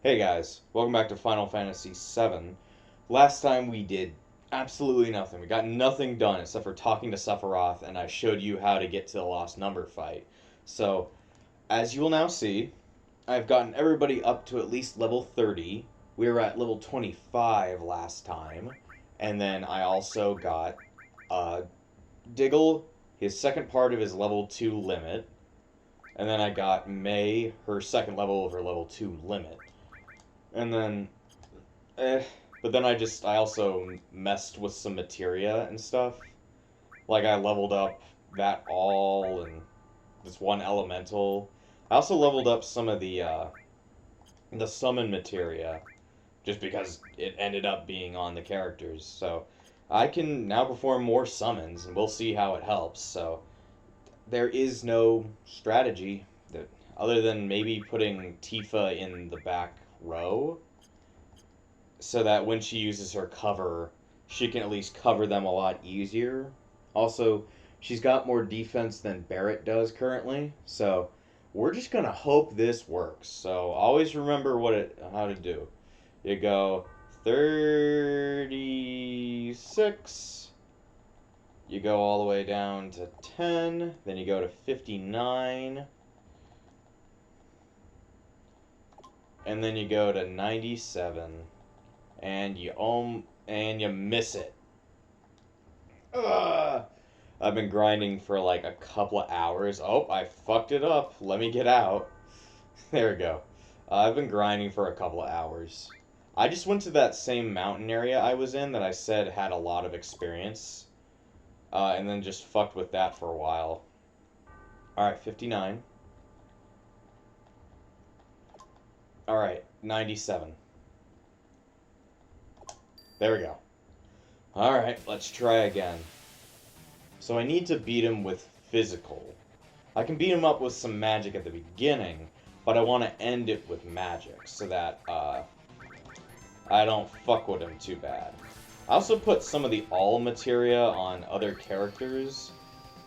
Hey guys, welcome back to Final Fantasy VII. Last time we did absolutely nothing. We got nothing done except for talking to Sephiroth, and I showed you how to get to the Lost Number fight. So, as you will now see, I've gotten everybody up to at least level 30. We were at level 25 last time. And then I also got Diggle, his second part of his level 2 limit. And then I got May, her second level of her level 2 limit. And then, but then I also messed with some materia and stuff. Like I leveled up that all and this one elemental. I also leveled up some of the summon materia, just because it ended up being on the characters. So I can now perform more summons, and we'll see how it helps. So there is no strategy that, other than maybe putting Tifa in the back row, so that when she uses her cover, she can at least cover them a lot easier. Also, she's got more defense than Barrett does currently, so we're just gonna hope this works. So always remember how to do. You go 36. You go all the way down to 10. Then you go to 59. And then you go to 97. And you miss it. Ugh. I've been grinding for like a couple of hours. Oh, I fucked it up. Let me get out. There we go. I've been grinding for a couple of hours. I just went to that same mountain area I was in that I said had a lot of experience. And then just fucked with that for a while. Alright, 59. Alright, 97. There we go. Alright, let's try again. So I need to beat him with physical. I can beat him up with some magic at the beginning, but I want to end it with magic so that I don't fuck with him too bad. I also put some of the all materia on other characters,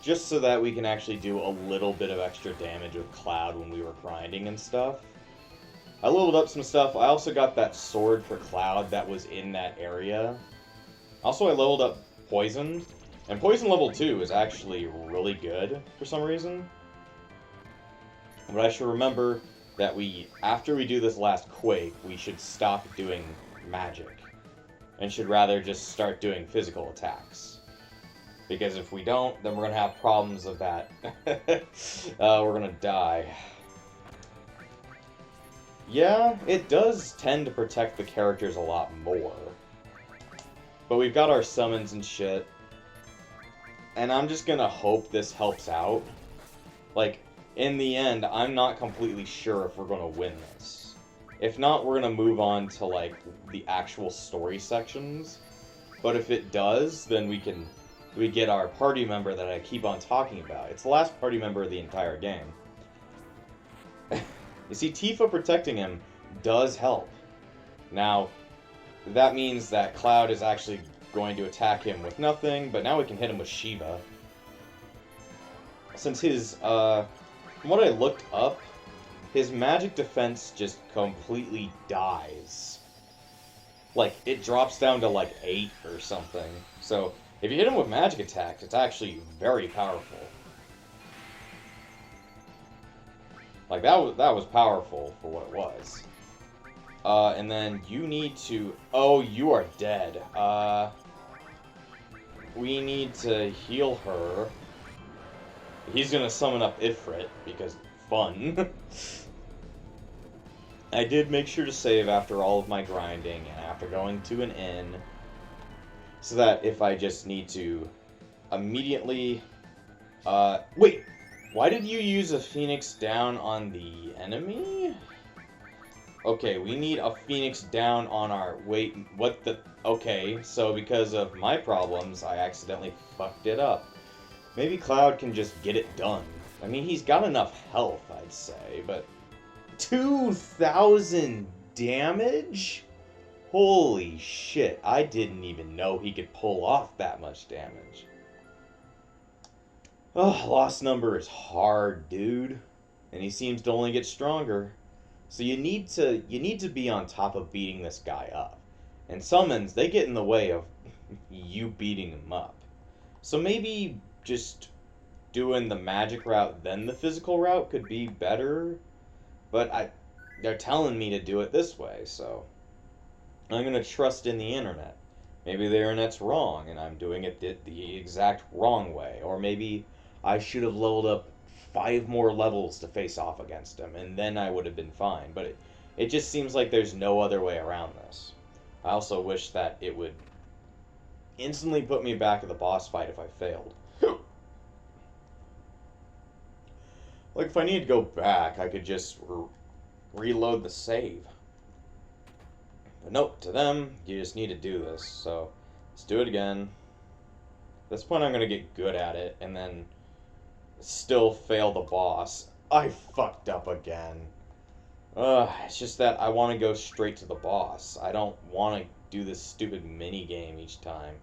just so that we can actually do a little bit of extra damage with Cloud when we were grinding and stuff. I leveled up some stuff. I also got that sword for Cloud that was in that area. Also, I leveled up Poison. And Poison level 2 is actually really good for some reason. But I should remember that after we do this last Quake, we should stop doing magic. And should rather just start doing physical attacks. Because if we don't, then we're going to have problems of that. We're going to die. Yeah, it does tend to protect the characters a lot more. But we've got our summons and shit. And I'm just gonna hope this helps out. Like, in the end, I'm not completely sure if we're gonna win this. If not, we're gonna move on to, like, the actual story sections. But if it does, then we get our party member that I keep on talking about. It's the last party member of the entire game. You see, Tifa protecting him does help. Now, that means that Cloud is actually going to attack him with nothing, but now we can hit him with Shiva. Since his, from what I looked up, his magic defense just completely dies. Like, it drops down to like 8 or something. So, if you hit him with magic attacks, it's actually very powerful. Like, that was powerful for what it was. And then you need to... Oh, you are dead. We need to heal her. He's gonna summon up Ifrit, because fun. I did make sure to save after all of my grinding, and after going to an inn, so that if I just need to immediately... wait! Why did you use a Phoenix down on the enemy? Okay, we need a Phoenix down on our... Wait, what the... Okay, so because of my problems, I accidentally fucked it up. Maybe Cloud can just get it done. I mean, he's got enough health, I'd say, but... 2,000 damage? Holy shit, I didn't even know he could pull off that much damage. Oh, Lost Number is hard, dude. And he seems to only get stronger. So you need to be on top of beating this guy up. And summons, they get in the way of you beating him up. So maybe just doing the magic route then the physical route could be better, but they're telling me to do it this way, so I'm gonna trust in the internet. Maybe the internet's wrong and I'm doing it the exact wrong way, or maybe I should have leveled up 5 more levels to face off against him, and then I would have been fine. But it just seems like there's no other way around this. I also wish that it would instantly put me back at the boss fight if I failed. Like, if I need to go back, I could just reload the save. But nope, to them, you just need to do this. So, let's do it again. At this point, I'm going to get good at it, and then still fail the boss. I fucked up again. It's just that I want to go straight to the boss. I don't want to do this stupid mini game each time.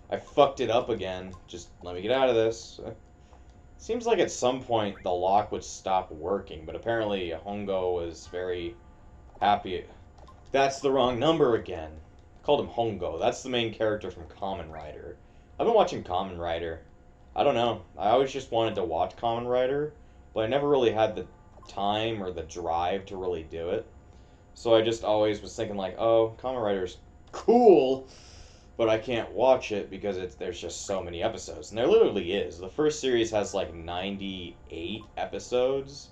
I fucked it up again. Just let me get out of this. Seems like at some point the lock would stop working, but apparently Hongo was very happy. That's the wrong number again. I called him Hongo. That's the main character from Kamen Rider. I've been watching Kamen Rider. I don't know. I always just wanted to watch Kamen Rider, but I never really had the time or the drive to really do it. So I just always was thinking like, oh, Kamen Rider's cool, but I can't watch it because there's just so many episodes. And there literally is. The first series has like 98 episodes.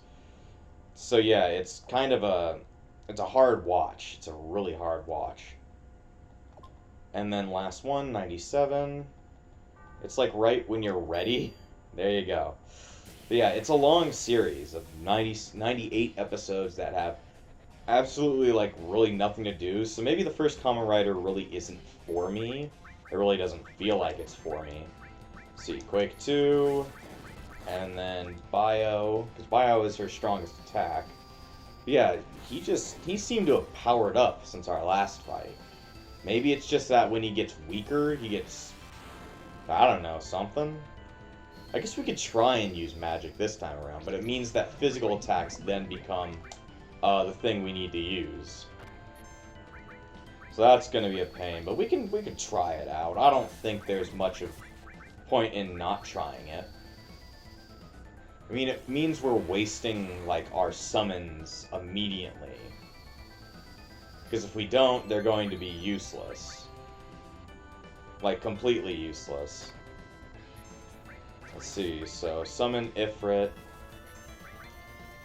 So yeah, it's a hard watch. It's a really hard watch. And then last one, 97. It's like right when you're ready. There you go. But yeah, it's a long series of 98 episodes that have absolutely like really nothing to do. So maybe the first Kamen Rider really isn't for me. It really doesn't feel like it's for me. Let's see, Quake 2, and then Bio, because Bio is her strongest attack. But yeah, he seemed to have powered up since our last fight. Maybe it's just that when he gets weaker, he gets, I don't know, something? I guess we could try and use magic this time around, but it means that physical attacks then become the thing we need to use. So that's going to be a pain, but we can try it out. I don't think there's much of point in not trying it. I mean, it means we're wasting, like, our summons immediately. Because if we don't, they're going to be useless. Like, completely useless. Let's see, so summon Ifrit.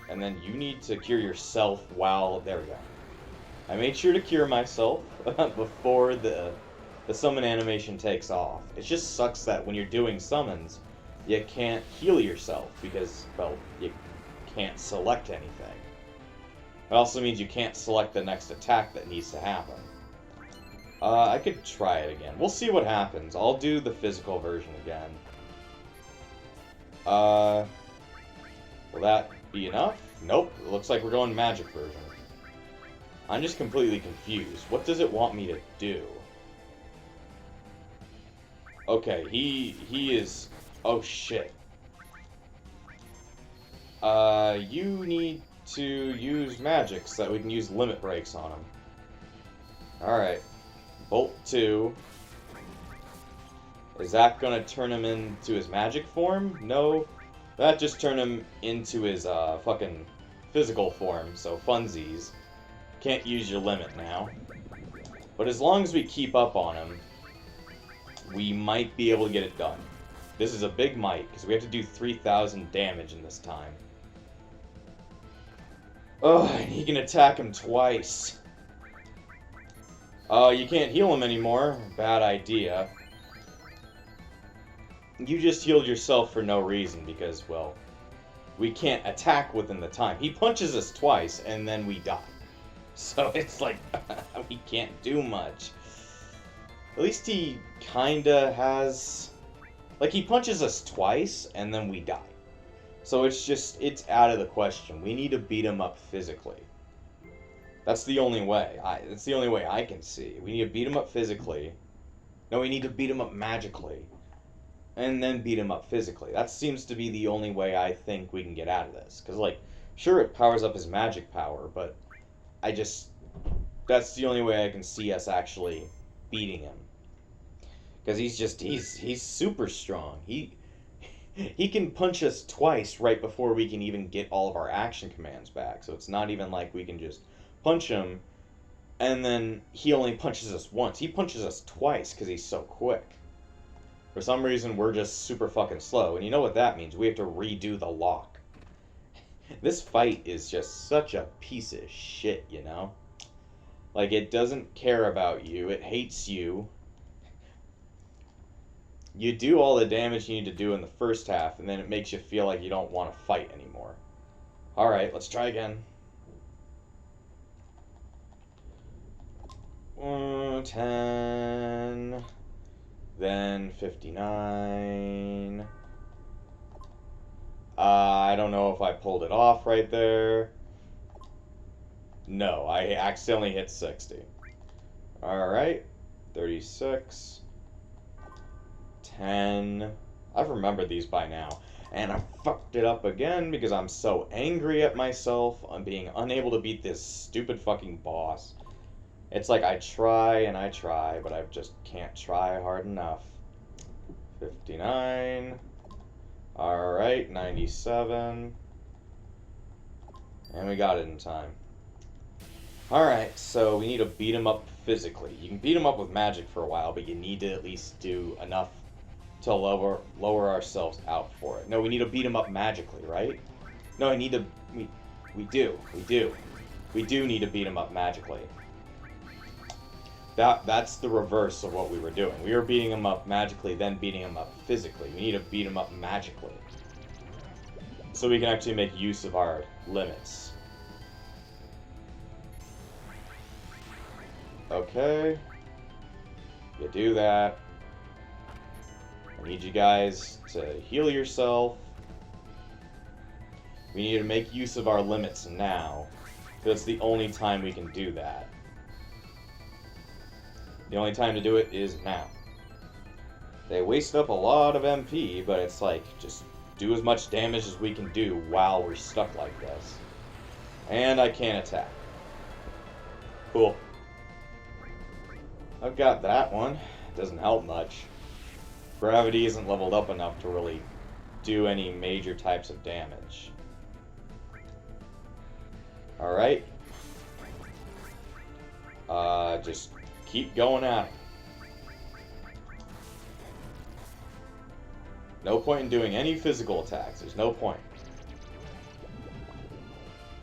And then you need to cure yourself while... There we go. I made sure to cure myself before the summon animation takes off. It just sucks that when you're doing summons, you can't heal yourself because, well, you can't select anything. It also means you can't select the next attack that needs to happen. I could try it again. We'll see what happens. I'll do the physical version again. Will that be enough? Nope. It looks like we're going magic version. I'm just completely confused. What does it want me to do? Okay, he is... Oh, shit. You need to use magic so that we can use limit breaks on him. Alright. Bolt 2. Is that gonna turn him into his magic form? No. That just turned him into his, fucking physical form, so funsies. Can't use your limit now. But as long as we keep up on him, we might be able to get it done. This is a big might, because we have to do 3,000 damage in this time. Oh, and he can attack him twice. You can't heal him anymore. Bad idea. You just healed yourself for no reason, because, well, we can't attack within the time. He punches us twice, and then we die. So it's like, we can't do much. At least he kinda has... Like, he punches us twice, and then we die. So it's out of the question. We need to beat him up physically. That's the only way. It's the only way I can see. We need to beat him up physically. No, we need to beat him up magically. And then beat him up physically. That seems to be the only way I think we can get out of this. Because, like, sure, it powers up his magic power, but I just... That's the only way I can see us actually beating him. Because he's super strong. He can punch us twice right before we can even get all of our action commands back. So it's not even like we can just punch him and then he only punches us once. He punches us twice because he's so quick. For some reason, we're just super fucking slow. And you know what that means? We have to redo the lock. This fight is just such a piece of shit, you know? Like, it doesn't care about you. It hates you. You do all the damage you need to do in the first half, and then it makes you feel like you don't want to fight anymore. Alright, let's try again. 10, then 59. I don't know if I pulled it off right there. No, I accidentally hit 60. Alright, 36. 10. I've remembered these by now. And I fucked it up again because I'm so angry at myself on being unable to beat this stupid fucking boss. It's like I try and I try, but I just can't try hard enough. 59. Alright, 97. And we got it in time. Alright, so we need to beat him up physically. You can beat him up with magic for a while, but you need to at least do enough to lower ourselves out for it. No, we need to beat him up magically, right? No, we do need to beat him up magically. That's the reverse of what we were doing. We were beating him up magically, then beating him up physically. We need to beat him up magically, so we can actually make use of our limits. Okay. You do that. I need you guys to heal yourself. We need to make use of our limits now. That's the only time we can do that. The only time to do it is now. They waste up a lot of MP, but it's like, just do as much damage as we can do while we're stuck like this. And I can't attack. Cool. I've got that one. Doesn't help much. Gravity isn't leveled up enough to really do any major types of damage. Alright. Just keep going at it. No point in doing any physical attacks. There's no point.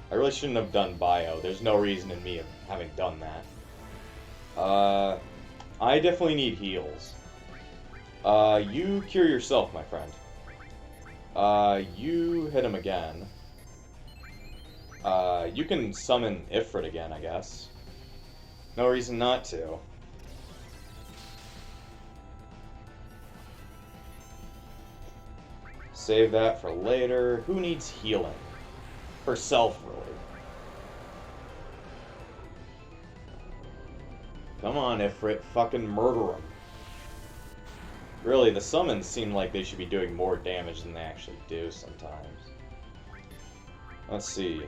I really shouldn't have done bio. There's no reason in me of having done that. I definitely need heals. You cure yourself, my friend. You hit him again. You can summon Ifrit again, I guess. No reason not to. Save that for later. Who needs healing? Herself, really. Come on, Ifrit. Fucking murder him. Really, the summons seem like they should be doing more damage than they actually do sometimes. Let's see.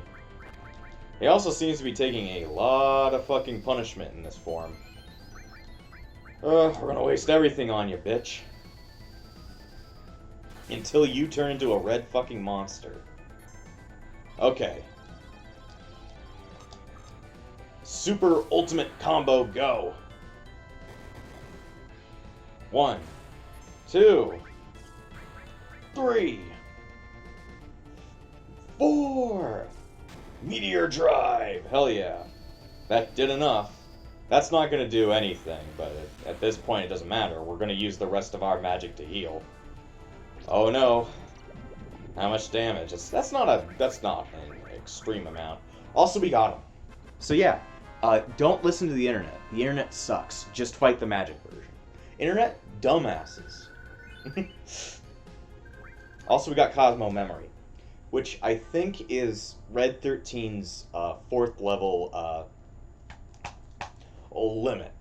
He also seems to be taking a lot of fucking punishment in this form. We're gonna waste everything on you, bitch. Until you turn into a red fucking monster. Okay. Super ultimate combo, go! 1, 2, 3, 4. Meteor Drive! Hell yeah. That did enough. That's not going to do anything, but at this point it doesn't matter. We're going to use the rest of our magic to heal. Oh no. How much damage? That's not an extreme amount. Also, we got him. So yeah, don't listen to the internet. The internet sucks. Just fight the magic version. Internet, dumbasses. Also, we got Cosmo Memory, which I think is Red 13's 4th level limit.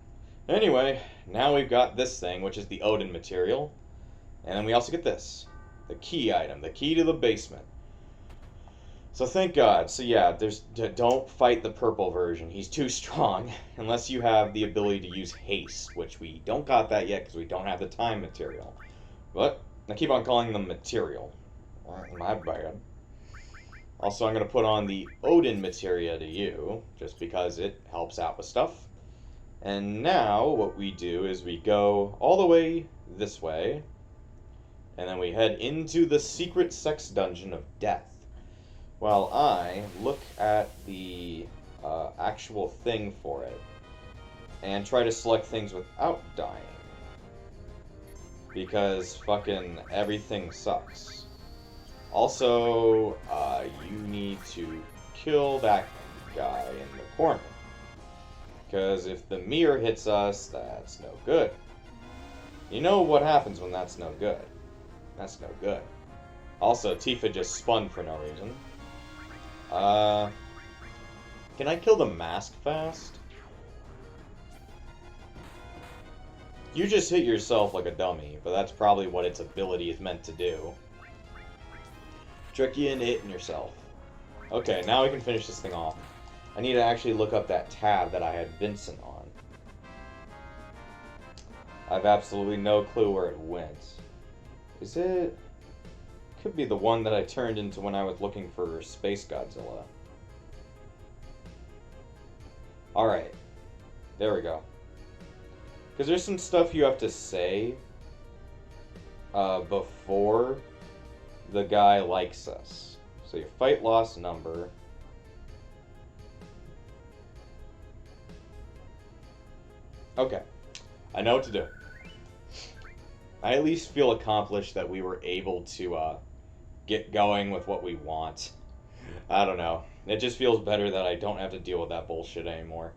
Anyway, now we've got this thing, which is the Odin material. And then we also get this. The key item. The key to the basement. So thank God. So yeah, don't fight the purple version. He's too strong unless you have the ability to use haste, which we don't got that yet because we don't have the time material. But I keep on calling them material. My bad. Also, I'm going to put on the Odin materia to you, just because it helps out with stuff. And now, what we do is we go all the way this way, and then we head into the secret sex dungeon of death. While I look at the actual thing for it, and try to select things without dying. Because fucking everything sucks. Also, you need to kill that guy in the corner. Because if the mirror hits us, that's no good. You know what happens when that's no good. That's no good. Also, Tifa just spun for no reason. Can I kill the mask fast? You just hit yourself like a dummy, but that's probably what its ability is meant to do. Trick you into hitting yourself. Okay, now we can finish this thing off. I need to actually look up that tab that I had Vincent on. I have absolutely no clue where it went. Is it... Could be the one that I turned into when I was looking for Space Godzilla. Alright. There we go. Because there's some stuff you have to say before the guy likes us. So your fight loss number. Okay. I know what to do. I at least feel accomplished that we were able to get going with what we want. I don't know. It just feels better that I don't have to deal with that bullshit anymore.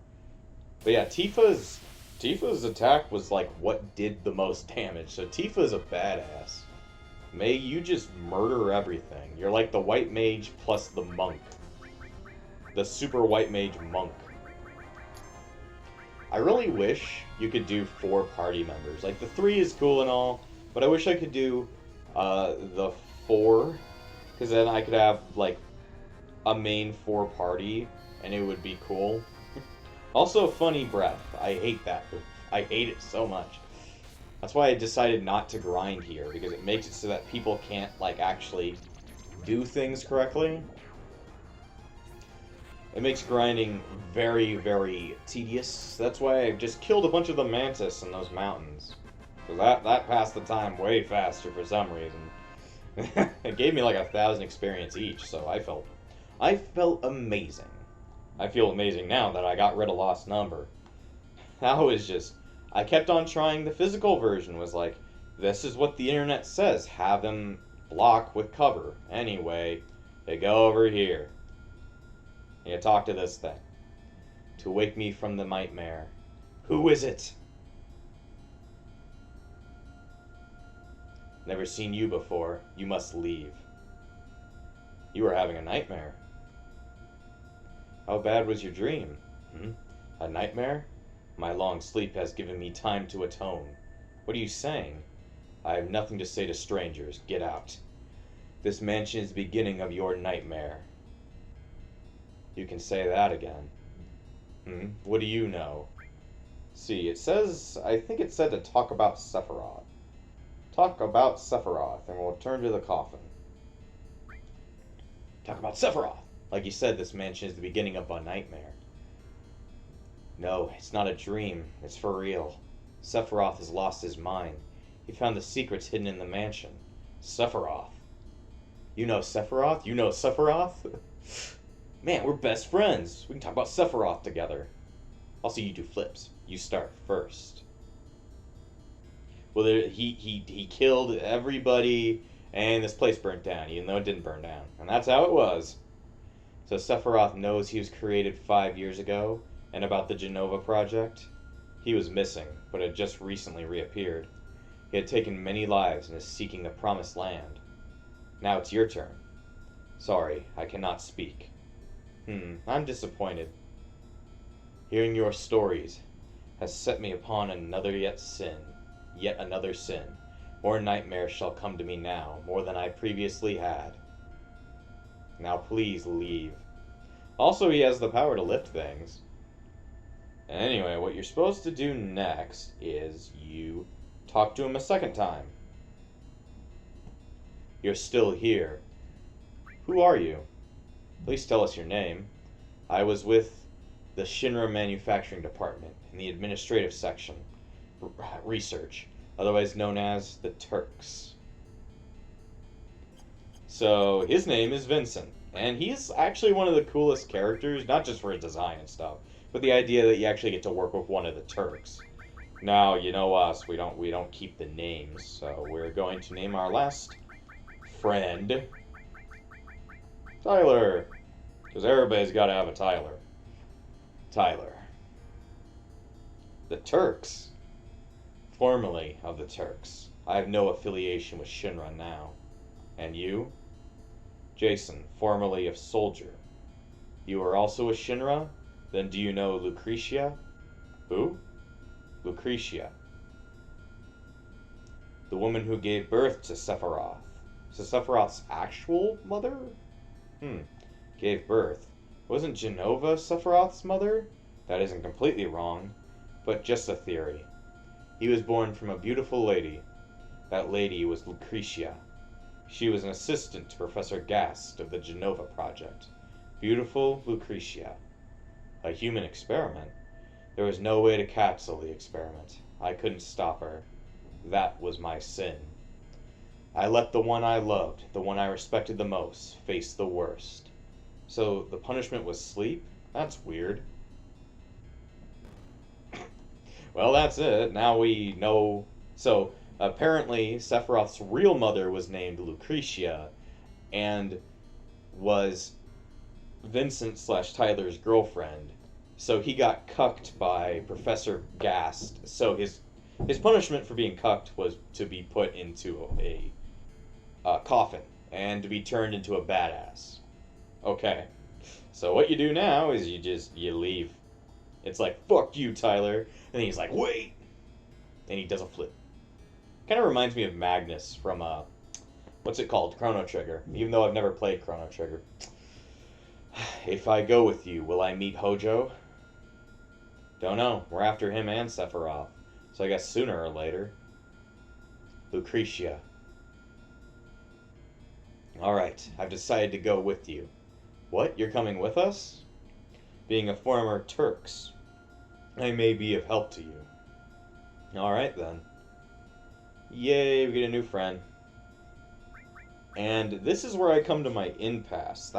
But yeah, Tifa's attack was like what did the most damage. So Tifa's a badass. May you just murder everything. You're like the white mage plus the monk. The super white mage monk. I really wish you could do 4 party members. Like, the 3 is cool and all, but I wish I could do the 4, because then I could have, like, a main 4 party, and it would be cool. Also, funny breath. I hate that. I hate it so much. That's why I decided not to grind here, because it makes it so that people can't, like, actually do things correctly. It makes grinding very, very tedious. That's why I just killed a bunch of the mantis in those mountains. Because that passed the time way faster for some reason. It gave me like 1,000 experience each, so I felt amazing. I feel amazing now that I got rid of Lost Number. That was just... I kept on trying the physical version. Was like, this is what the internet says. Have them block with cover. Anyway, they go over here. You talk to this thing. To wake me from the nightmare. Who is it? Never seen you before. You must leave. You are having a nightmare. How bad was your dream? A nightmare? My long sleep has given me time to atone. What are you saying? I have nothing to say to strangers. Get out. This mansion is the beginning of your nightmare. You can say that again. What do you know? See, it says... I think it said to talk about Sephiroth. Talk about Sephiroth, and we'll turn to the coffin. Talk about Sephiroth! Like you said, this mansion is the beginning of a nightmare. No, it's not a dream. It's for real. Sephiroth has lost his mind. He found the secrets hidden in the mansion. Sephiroth. You know Sephiroth? You know Sephiroth? Man, we're best friends. We can talk about Sephiroth together. Also, you do flips. You start first. Well, he killed everybody, and this place burnt down, even though it didn't burn down. And that's how it was. So Sephiroth knows he was created 5 years ago, and about the Genova project. He was missing, but had just recently reappeared. He had taken many lives and is seeking the promised land. Now it's your turn. Sorry, I cannot speak. I'm disappointed. Hearing your stories has set me upon another yet another sin. More nightmares shall come to me now, more than I previously had. Now please leave. Also, he has the power to lift things. Anyway, what you're supposed to do next is you talk to him a second time. You're still here. Who are you? Please tell us your name. I was with the Shinra Manufacturing Department in the administrative section. Research, otherwise known as the Turks. So, his name is Vincent, and he's actually one of the coolest characters, not just for his design and stuff, but the idea that you actually get to work with one of the Turks. Now, you know us, we don't keep the names, so we're going to name our last friend Tyler, because everybody's got to have a Tyler. Tyler. The Turks. Formerly of the Turks. I have no affiliation with Shinra now. And you? Jason, formerly of Soldier. You are also a Shinra? Then do you know Lucretia? Who? Lucretia. The woman who gave birth to Sephiroth. So Sephiroth's actual mother? Gave birth. Wasn't Genova Sephiroth's mother? That isn't completely wrong, but just a theory. He was born from a beautiful lady. That lady was Lucretia. She was an assistant to Professor Gast of the Genova Project. Beautiful Lucretia. A human experiment? There was no way to capsule the experiment. I couldn't stop her. That was my sin. I let the one I loved, the one I respected the most, face the worst. So the punishment was sleep? That's weird. Well, that's it. Now we know. So apparently Sephiroth's real mother was named Lucretia and was Vincent/Tyler's girlfriend. So he got cucked by Professor Gast. So his punishment for being cucked was to be put into a coffin and to be turned into a badass. Okay. So what you do now is you leave. It's like, fuck you, Tyler. And he's like, wait! And he does a flip. Kind of reminds me of Magnus from, what's it called? Chrono Trigger. Even though I've never played Chrono Trigger. If I go with you, will I meet Hojo? Don't know. We're after him and Sephiroth. So I guess sooner or later. Lucretia. Alright, I've decided to go with you. What? You're coming with us? Being a former Turks, I may be of help to you. Alright then. Yay, we get a new friend. And this is where I come to my impasse.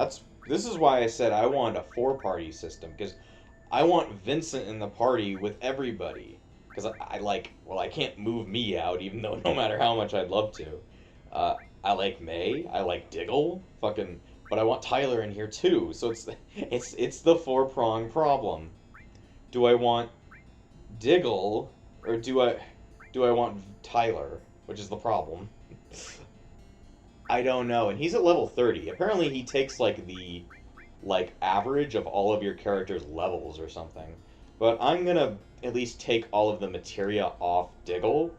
This is why I said I want a 4-party system, because I want Vincent in the party with everybody. Because I can't move me out, even though no matter how much I'd love to. I like May, I like Diggle, but I want Tyler in here too. So it's the 4-prong problem. Do I want Diggle or do I want Tyler, which is the problem? I don't know. And he's at level 30. Apparently he takes the average of all of your characters' levels or something. But I'm gonna at least take all of the materia off Diggle.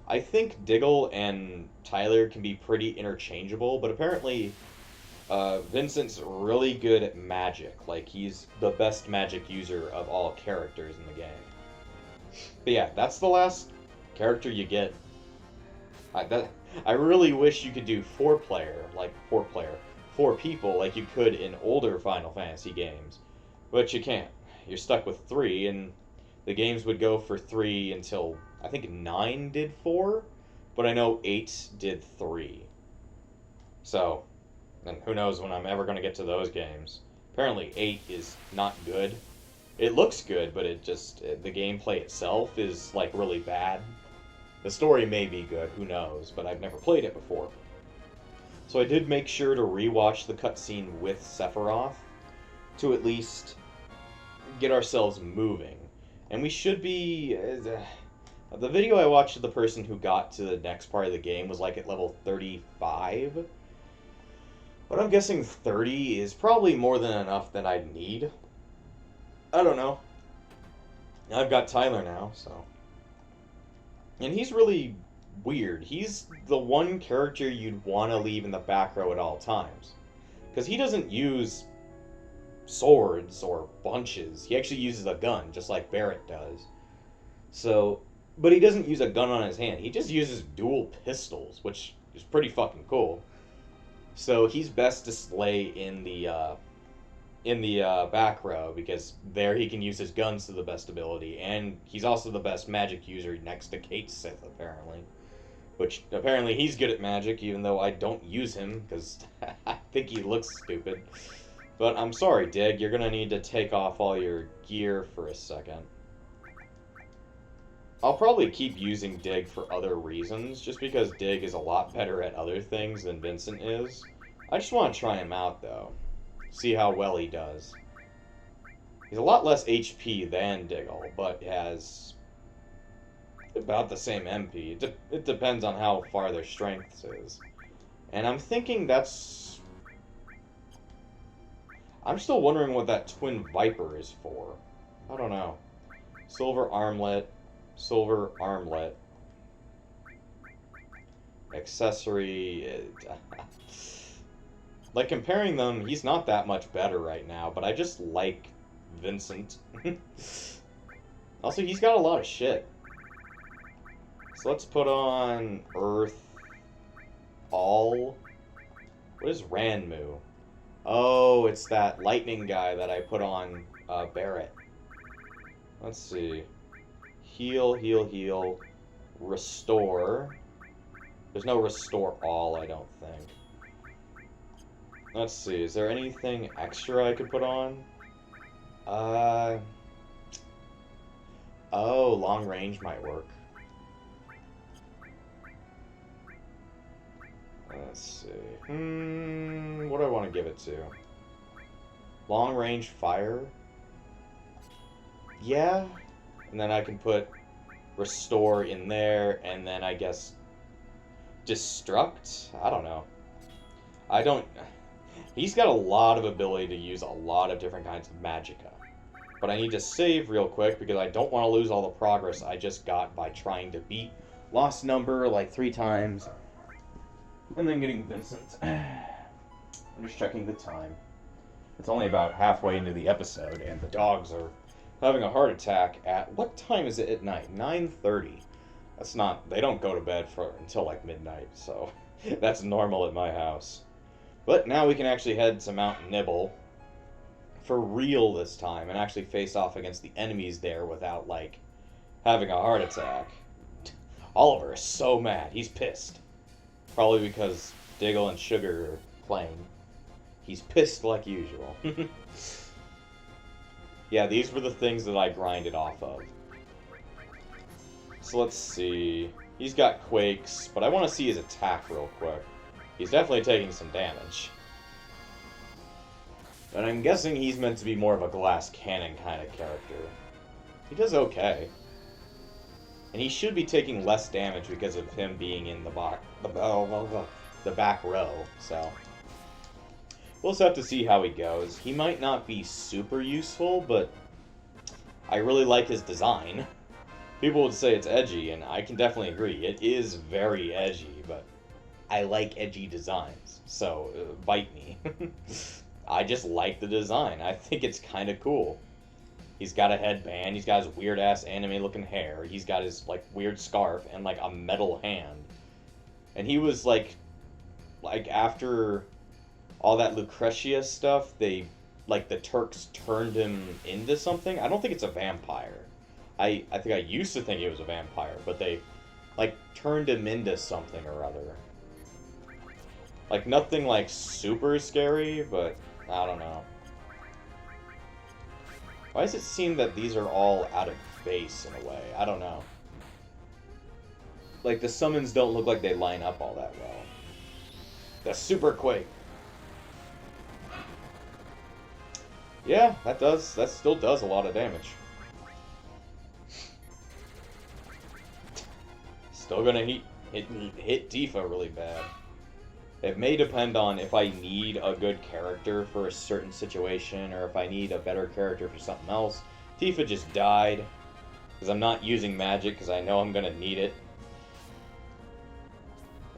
I think Diggle and Tyler can be pretty interchangeable, but apparently Vincent's really good at magic. He's the best magic user of all characters in the game. But yeah, that's the last character you get. I really wish you could do 4-player, 4 people, like you could in older Final Fantasy games. But you can't. You're stuck with 3, and the games would go for 3 until, I think 9 did 4, but I know 8 did 3. So, and who knows when I'm ever going to get to those games. Apparently 8 is not good. It looks good, but the gameplay itself is, really bad. The story may be good, who knows, but I've never played it before. So I did make sure to rewatch the cutscene with Sephiroth to at least get ourselves moving. And we should be... the video I watched of the person who got to the next part of the game was at level 35. But I'm guessing 30 is probably more than enough that I'd need. I don't know. I've got Tyler now, so... And he's really weird. He's the one character you'd want to leave in the back row at all times. Because he doesn't use swords or punches. He actually uses a gun, just like Barrett does. So, but he doesn't use a gun on his hand. He just uses dual pistols, which is pretty fucking cool. So he's best to slay in the back row, because there he can use his guns to the best ability, and he's also the best magic user next to Kate Sith, apparently. Which, apparently he's good at magic, even though I don't use him, because I think he looks stupid. But I'm sorry, Dig, you're gonna need to take off all your gear for a second. I'll probably keep using Dig for other reasons, just because Dig is a lot better at other things than Vincent is. I just want to try him out, though. See how well he does. He's a lot less HP than Diggle, but has about the same MP. It depends on how far their strength is. And I'm thinking that's... I'm still wondering what that Twin Viper is for. I don't know. Silver armlet. Silver armlet. Accessory. Like, comparing them, he's not that much better right now, but I just like Vincent. Also, he's got a lot of shit. So let's put on Earth All. What is Ranmu? Oh, it's that lightning guy that I put on Barrett. Let's see. Heal, heal, heal. Restore. There's no Restore All, I don't think. Let's see, is there anything extra I could put on? Oh, long range might work. Let's see. What do I want to give it to? Long range fire? Yeah. And then I can put restore in there, and then I guess destruct? I don't know. He's got a lot of ability to use a lot of different kinds of magicka. But I need to save real quick because I don't want to lose all the progress I just got by trying to beat Lost Number like 3 times. And then getting Vincent. I'm just checking the time. It's only about halfway into the episode, and the dogs are having a heart attack at... What time is it at night? 9:30. That's not... They don't go to bed until like midnight, so that's normal at my house. But now we can actually head to Mount Nibel for real this time and actually face off against the enemies there without, like, having a heart attack. Oliver is so mad. He's pissed. Probably because Diggle and Sugar are playing. He's pissed like usual. Yeah, these were the things that I grinded off of. So let's see. He's got Quakes, but I want to see his attack real quick. He's definitely taking some damage. And I'm guessing he's meant to be more of a glass cannon kind of character. He does okay. And he should be taking less damage because of him being in the back row, so... We'll just have to see how he goes. He might not be super useful, but I really like his design. People would say it's edgy, and I can definitely agree. It is very edgy, but I like edgy designs, so bite me. I just like the design. I think it's kind of cool. He's got a headband, he's got his weird-ass anime-looking hair, he's got his, like, weird scarf, and, like, a metal hand. And he was, like, after all that Lucretia stuff, the Turks turned him into something. I don't think it's a vampire. I think I used to think he was a vampire, but they, like, turned him into something or other. Like, nothing, like, super scary, but I don't know. Why does it seem that these are all out of base in a way? I don't know. Like, the summons don't look like they line up all that well. The Super Quake. Yeah, that still does a lot of damage. Still gonna hit Tifa really bad. It may depend on if I need a good character for a certain situation, or if I need a better character for something else. Tifa just died, because I'm not using magic, because I know I'm gonna need it.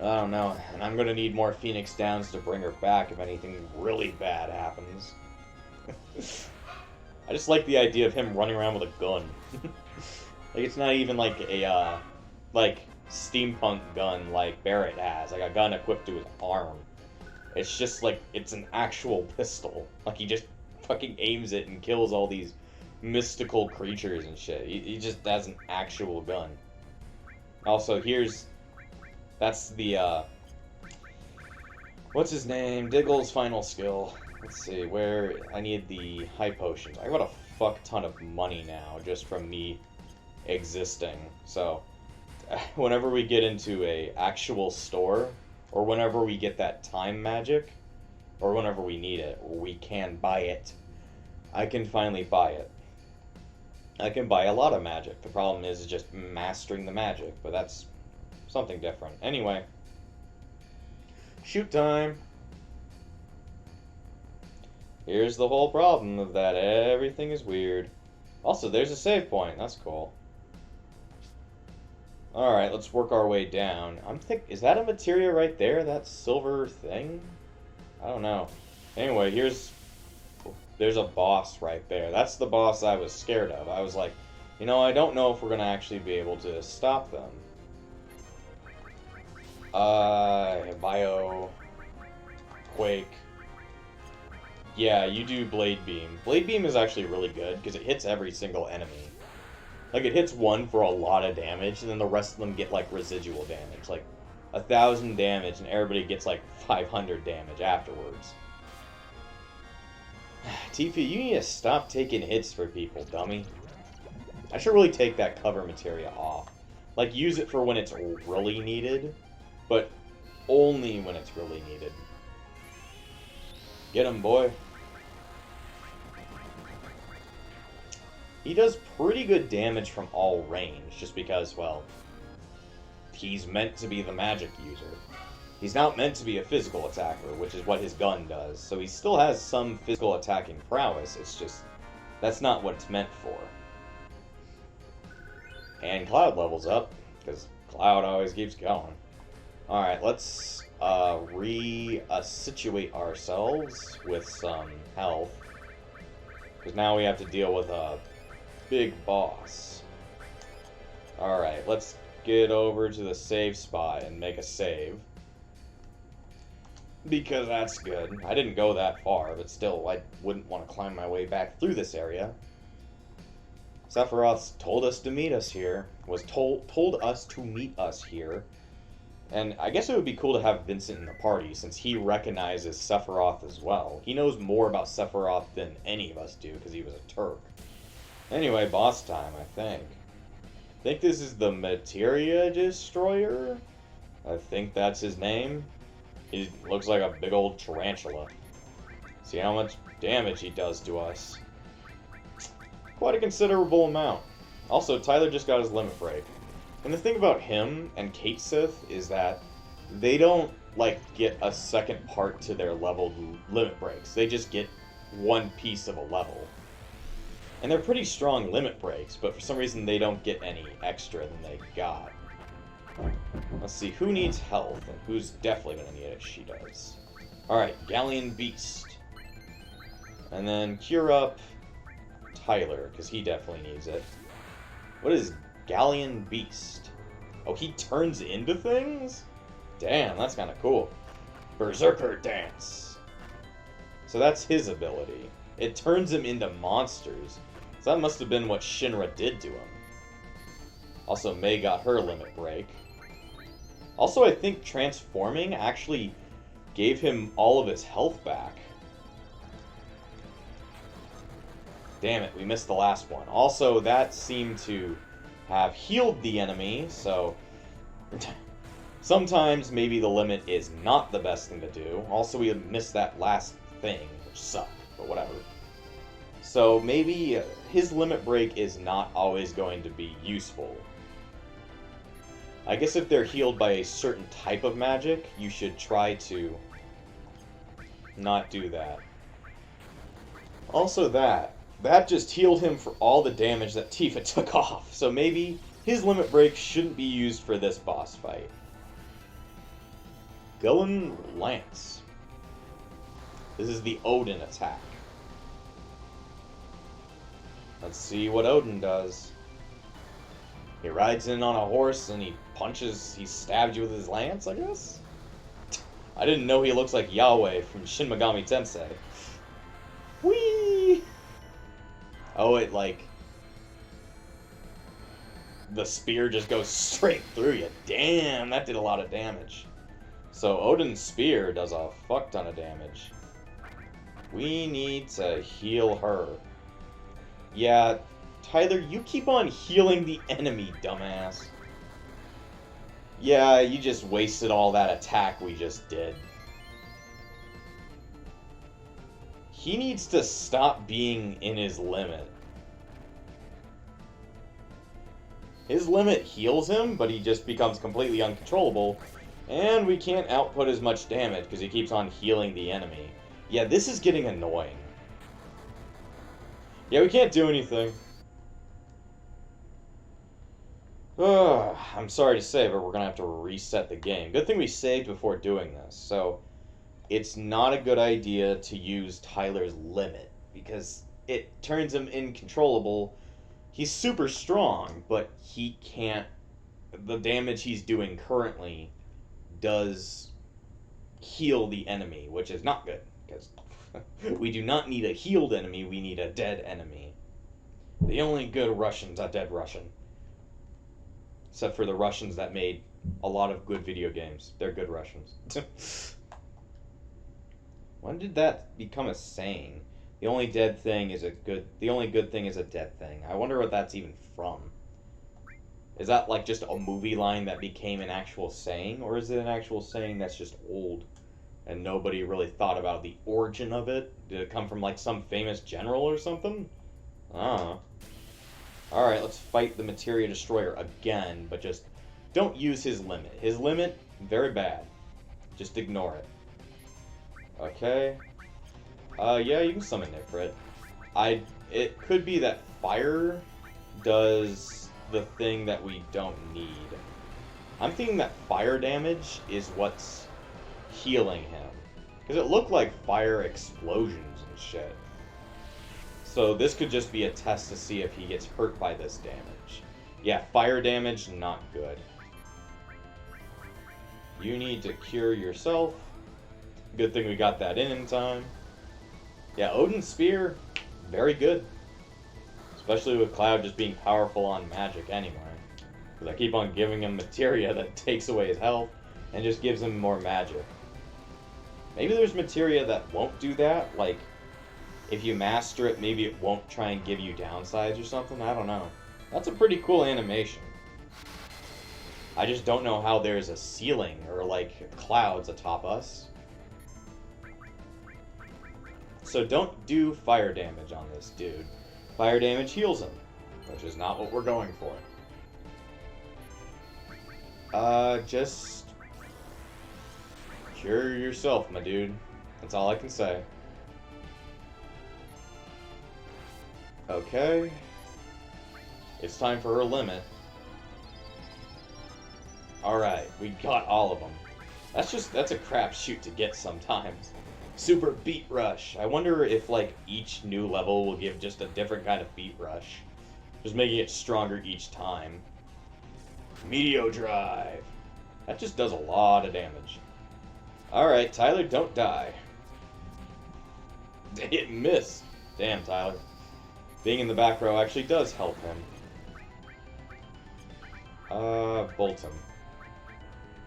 I don't know. And I'm gonna need more Phoenix Downs to bring her back if anything really bad happens. I just like the idea of him running around with a gun. Like, it's not even like a, like, steampunk gun like Barrett has. Like, a gun equipped to his arm. It's just like, it's an actual pistol. Like, he just fucking aims it and kills all these mystical creatures and shit. He just has an actual gun. Also, that's the, what's his name? Diggle's final skill. Let's see, where I need the high potions. I got a fuck ton of money now just from me existing. So, whenever we get into a actual store, or whenever we get that time magic, or whenever we need it, or we can buy it, I can finally buy it. I can buy a lot of magic. The problem is just mastering the magic, but that's something different. Anyway, shoot time. Here's the whole problem of that everything is weird. Also, there's a save point. That's cool. Alright, let's work our way down. Is that a materia right there? That silver thing? I don't know. Anyway, there's a boss right there. That's the boss I was scared of. I was like, you know, I don't know if we're gonna actually be able to stop them. Bio... Quake... Yeah, you do Blade Beam. Blade Beam is actually really good, because it hits every single enemy. Like, it hits one for a lot of damage, and then the rest of them get, like, residual damage. Like, 1,000 damage, and everybody gets, like, 500 damage afterwards. Tifa, you need to stop taking hits for people, dummy. I should really take that cover materia off. Like, use it for when it's really needed, but only when it's really needed. Get him, boy. He does pretty good damage from all range, just because, well, he's meant to be the magic user. He's not meant to be a physical attacker, which is what his gun does. So he still has some physical attacking prowess, it's just, that's not what it's meant for. And Cloud levels up, because Cloud always keeps going. Alright, let's re-situate ourselves with some health. Because now we have to deal with a big boss. Alright, let's get over to the save spot and make a save. Because that's good. I didn't go that far, but still, I wouldn't want to climb my way back through this area. Sephiroth told us to meet us here. Told us to meet us here. And I guess it would be cool to have Vincent in the party, since he recognizes Sephiroth as well. He knows more about Sephiroth than any of us do, because he was a Turk. Anyway, boss time, I think. I think this is the Materia Destroyer? I think that's his name. He looks like a big old tarantula. See how much damage he does to us. Quite a considerable amount. Also, Tyler just got his limit break. And the thing about him and Kate Sith is that they don't, like, get a second part to their leveled limit breaks. They just get one piece of a level. And they're pretty strong limit breaks, but for some reason they don't get any extra than they got. Let's see, who needs health, and who's definitely going to need it? She does. Alright, Galleon Beast. And then cure up Tyler, because he definitely needs it. What is Galleon Beast? Oh, he turns into things? Damn, that's kind of cool. Berserker Dance. So that's his ability. It turns him into monsters. So that must have been what Shinra did to him. Also, Mei got her limit break. Also, I think transforming actually gave him all of his health back. Damn it, we missed the last one. Also, that seemed to have healed the enemy, so sometimes maybe the limit is not the best thing to do. Also, we missed that last thing, which sucked, but whatever. So maybe his limit break is not always going to be useful. I guess if they're healed by a certain type of magic, you should try to not do that. Also that just healed him for all the damage that Tifa took off. So maybe his limit break shouldn't be used for this boss fight. Gullen Lance. This is the Odin attack. Let's see what Odin does. He rides in on a horse and he stabs you with his lance, I guess? I didn't know he looks like Yahweh from Shin Megami Tensei. Whee! Oh, the spear just goes straight through you. Damn, that did a lot of damage. So Odin's spear does a fuck ton of damage. We need to heal her. Yeah, Tyler, you keep on healing the enemy, dumbass. Yeah, you just wasted all that attack we just did. He needs to stop being in his limit. His limit heals him, but he just becomes completely uncontrollable. And we can't output as much damage because he keeps on healing the enemy. Yeah, this is getting annoying. Yeah, we can't do anything. I'm sorry to say, but we're going to have to reset the game. Good thing we saved before doing this. So, it's not a good idea to use Tyler's limit, because it turns him incontrollable. He's super strong, but he can't... The damage he's doing currently does heal the enemy, which is not good, because we do not need a healed enemy, we need a dead enemy. The only good Russian's a dead Russian. Except for the Russians that made a lot of good video games. They're good Russians. When did that become a saying? The only good thing is a dead thing. I wonder what that's even from. Is that like just a movie line that became an actual saying? Or is it an actual saying that's just old and nobody really thought about the origin of it? Did it come from like some famous general or something? I don't know. Alright, let's fight the Materia Destroyer again, but just don't use his limit. His limit, very bad. Just ignore it. Okay. Yeah, you can summon Nifrit. It could be that fire does the thing that we don't need. I'm thinking that fire damage is what's healing him. Because it looked like fire explosions and shit. So this could just be a test to see if he gets hurt by this damage. Yeah, fire damage, not good. You need to cure yourself. Good thing we got that in time. Yeah, Odin's Spear, very good. Especially with Cloud just being powerful on magic anyway. Because I keep on giving him materia that takes away his health and just gives him more magic. Maybe there's materia that won't do that, like if you master it, maybe it won't try and give you downsides or something, I don't know. That's a pretty cool animation. I just don't know how there's a ceiling or like clouds atop us. So don't do fire damage on this dude. Fire damage heals him, which is not what we're going for. Just cure yourself, my dude. That's all I can say. Okay. It's time for her limit. Alright, we got all of them. That's a crapshoot to get sometimes. Super Beat Rush. I wonder if, like, each new level will give just a different kind of Beat Rush. Just making it stronger each time. Meteor Drive. That just does a lot of damage. Alright, Tyler, don't die. It missed. Damn, Tyler. Being in the back row actually does help him. Bolton.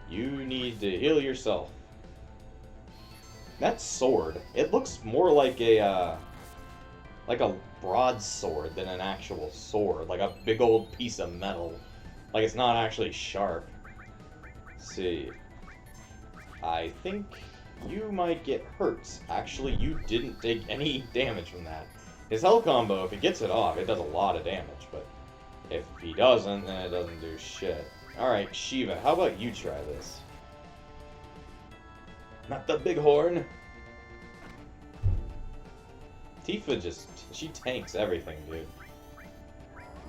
You need to heal yourself. That sword, it looks more like a broadsword than an actual sword. Like a big old piece of metal. Like it's not actually sharp. Let's see. I think you might get hurt. Actually, you didn't take any damage from that. His health combo, if he gets it off, it does a lot of damage, but if he doesn't, then it doesn't do shit. Alright, Shiva, how about you try this? Not the big horn! Tifa she tanks everything, dude.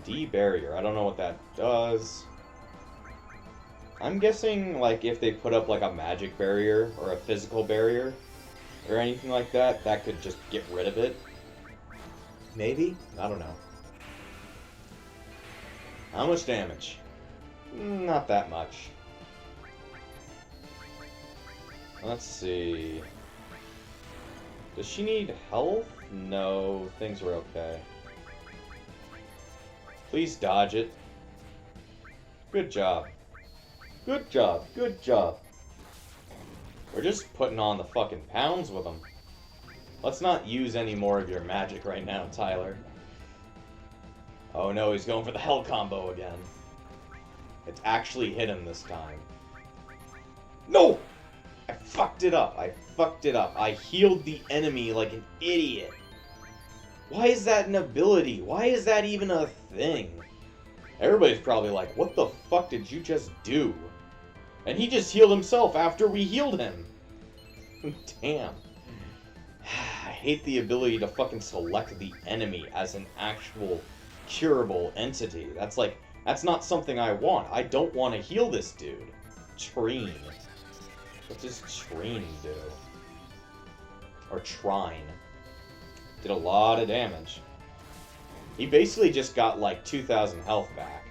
D-Barrier, I don't know what that does. I'm guessing, like, if they put up, like, a magic barrier or a physical barrier or anything like that, that could just get rid of it. Maybe? I don't know. How much damage? Not that much. Let's see. Does she need health? No, things are okay. Please dodge it. Good job. Good job. Good job. We're just putting on the fucking pounds with them. Let's not use any more of your magic right now, Tyler. Oh no, he's going for the hell combo again. It's actually hit him this time. No! I fucked it up. I fucked it up. I healed the enemy like an idiot. Why is that an ability? Why is that even a thing? Everybody's probably like, what the fuck did you just do? And he just healed himself after we healed him. Damn. I hate the ability to fucking select the enemy as an actual curable entity. That's not something I want. I don't want to heal this dude. Trine. What does Trine do? Or Trine. Did a lot of damage. He basically just got like 2,000 health back.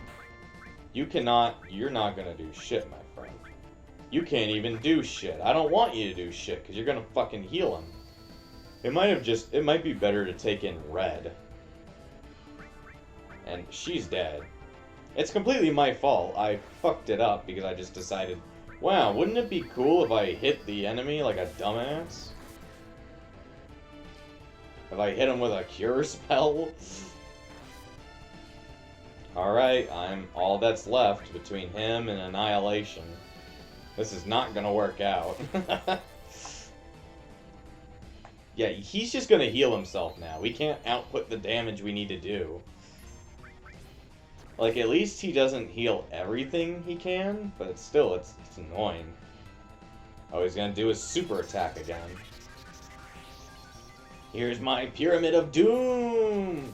You're not gonna do shit, my friend. You can't even do shit. I don't want you to do shit, because you're gonna fucking heal him. It might be better to take in Red. And she's dead. It's completely my fault. I fucked it up because I just decided, wow, wouldn't it be cool if I hit the enemy like a dumbass? If I hit him with a cure spell? Alright, I'm all that's left between him and Annihilation. This is not gonna work out. Yeah, he's just gonna heal himself now. We can't output the damage we need to do. Like, at least he doesn't heal everything he can, but still, it's annoying. Oh, he's gonna do his super attack again. Here's my Pyramid of Doom!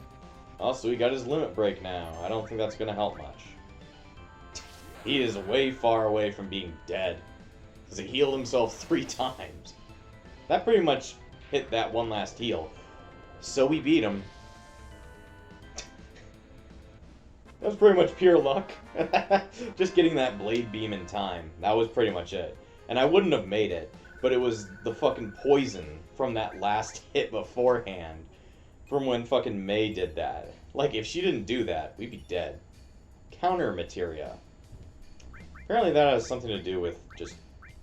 Also, he got his limit break now. I don't think that's gonna help much. He is way far away from being dead, because he healed himself 3 times. That pretty much hit that one last heal. So we beat him. That was pretty much pure luck. Just getting that blade beam in time. That was pretty much it. And I wouldn't have made it, but it was the fucking poison from that last hit beforehand. From when fucking May did that. Like, if she didn't do that, we'd be dead. Counter materia. Apparently that has something to do with just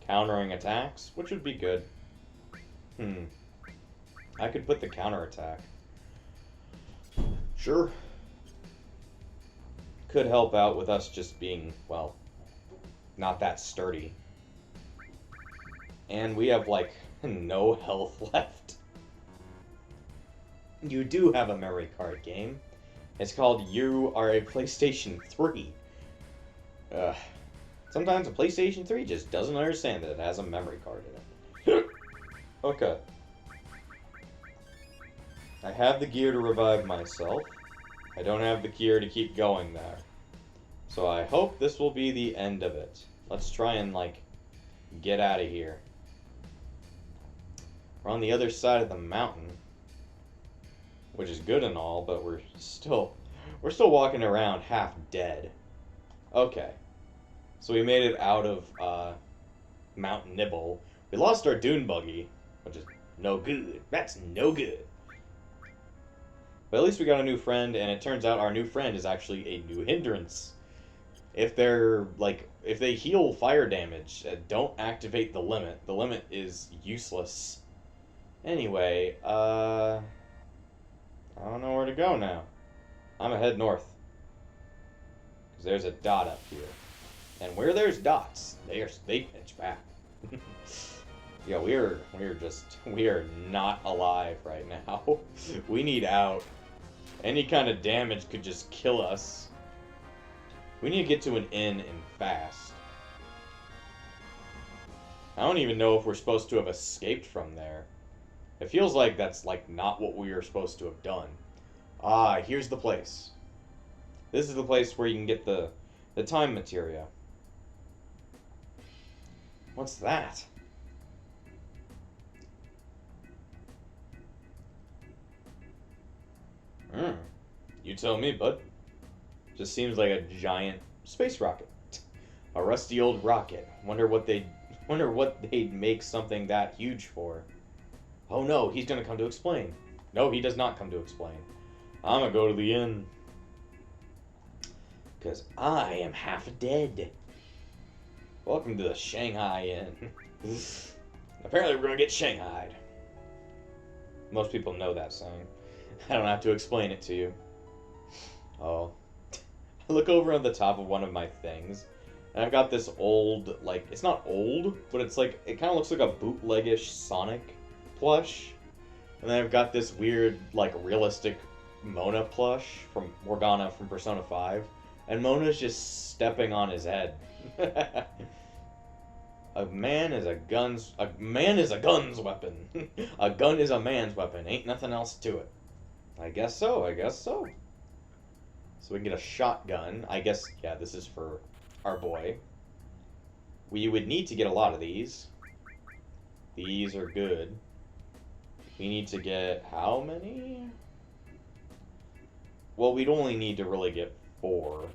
countering attacks, which would be good. I could put the counter attack. Sure. Could help out with us just being, well, not that sturdy. And we have, like, no health left. You do have a memory card game. It's called You Are a PlayStation 3. Sometimes a PlayStation 3 just doesn't understand that it has a memory card in it. Okay. I have the gear to revive myself. I don't have the gear to keep going there. So I hope this will be the end of it. Let's try and, like, get out of here. We're on the other side of the mountain. Which is good and all, but we're still walking around half dead. Okay. So we made it out of, Mount Nibel. We lost our dune buggy, which is no good. That's no good. But at least we got a new friend, and it turns out our new friend is actually a new hindrance. If they're, like, if they heal fire damage, don't activate the limit. The limit is useless. Anyway, I don't know where to go now. I'm gonna head north. Because there's a dot up here. And where there's dots, they pinch back. Yeah, we are not alive right now. We need out. Any kind of damage could just kill us. We need to get to an inn and fast. I don't even know if we're supposed to have escaped from there. It feels like that's, like, not what we were supposed to have done. Ah, here's the place. This is the place where you can get the time materia. What's that? Hmm. You tell me, bud. Just seems like a giant space rocket. A rusty old rocket. Wonder what they'd make something that huge for. Oh no, he's gonna come to explain. No, he does not come to explain. I'm gonna go to the inn. 'Cause I am half dead. Welcome to the Shanghai Inn. Apparently we're gonna get shanghaied. Most people know that saying. I don't have to explain it to you. Oh. I look over on the top of one of my things, and I've got this old, like, it's not old, but it's like, it kind of looks like a bootleggish Sonic plush. And then I've got this weird, like, realistic Mona plush from Morgana from Persona 5. And Mona's just stepping on his head. A man is a gun's weapon. A gun is a man's weapon. Ain't nothing else to it. I guess so. So we can get a shotgun. I guess, yeah, this is for our boy. We would need to get a lot of these. These are good. We need to get how many? Well, we'd only need to really get 4.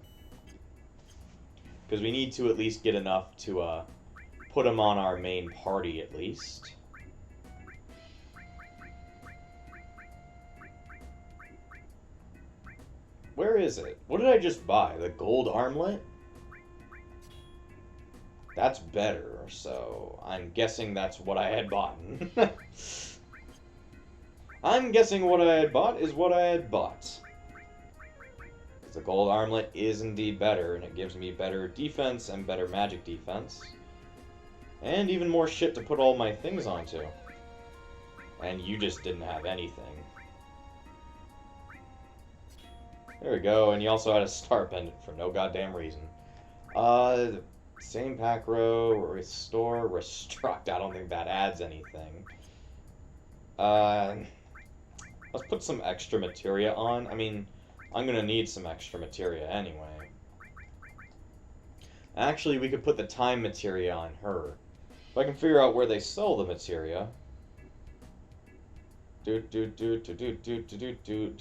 Because we need to at least get enough to put them on our main party at least. Where is it? What did I just buy? The gold armlet? That's better, so I'm guessing that's what I had bought. I'm guessing what I had bought is what I had bought. Because the gold armlet is indeed better, and it gives me better defense and better magic defense. And even more shit to put all my things onto. And you just didn't have anything. There we go, and you also had a star pendant for no goddamn reason. Same pack row, restore, restruct. I don't think that adds anything. Let's put some extra materia on. I mean, I'm gonna need some extra materia anyway. Actually, we could put the time materia on her. If I can figure out where they sell the materia. Do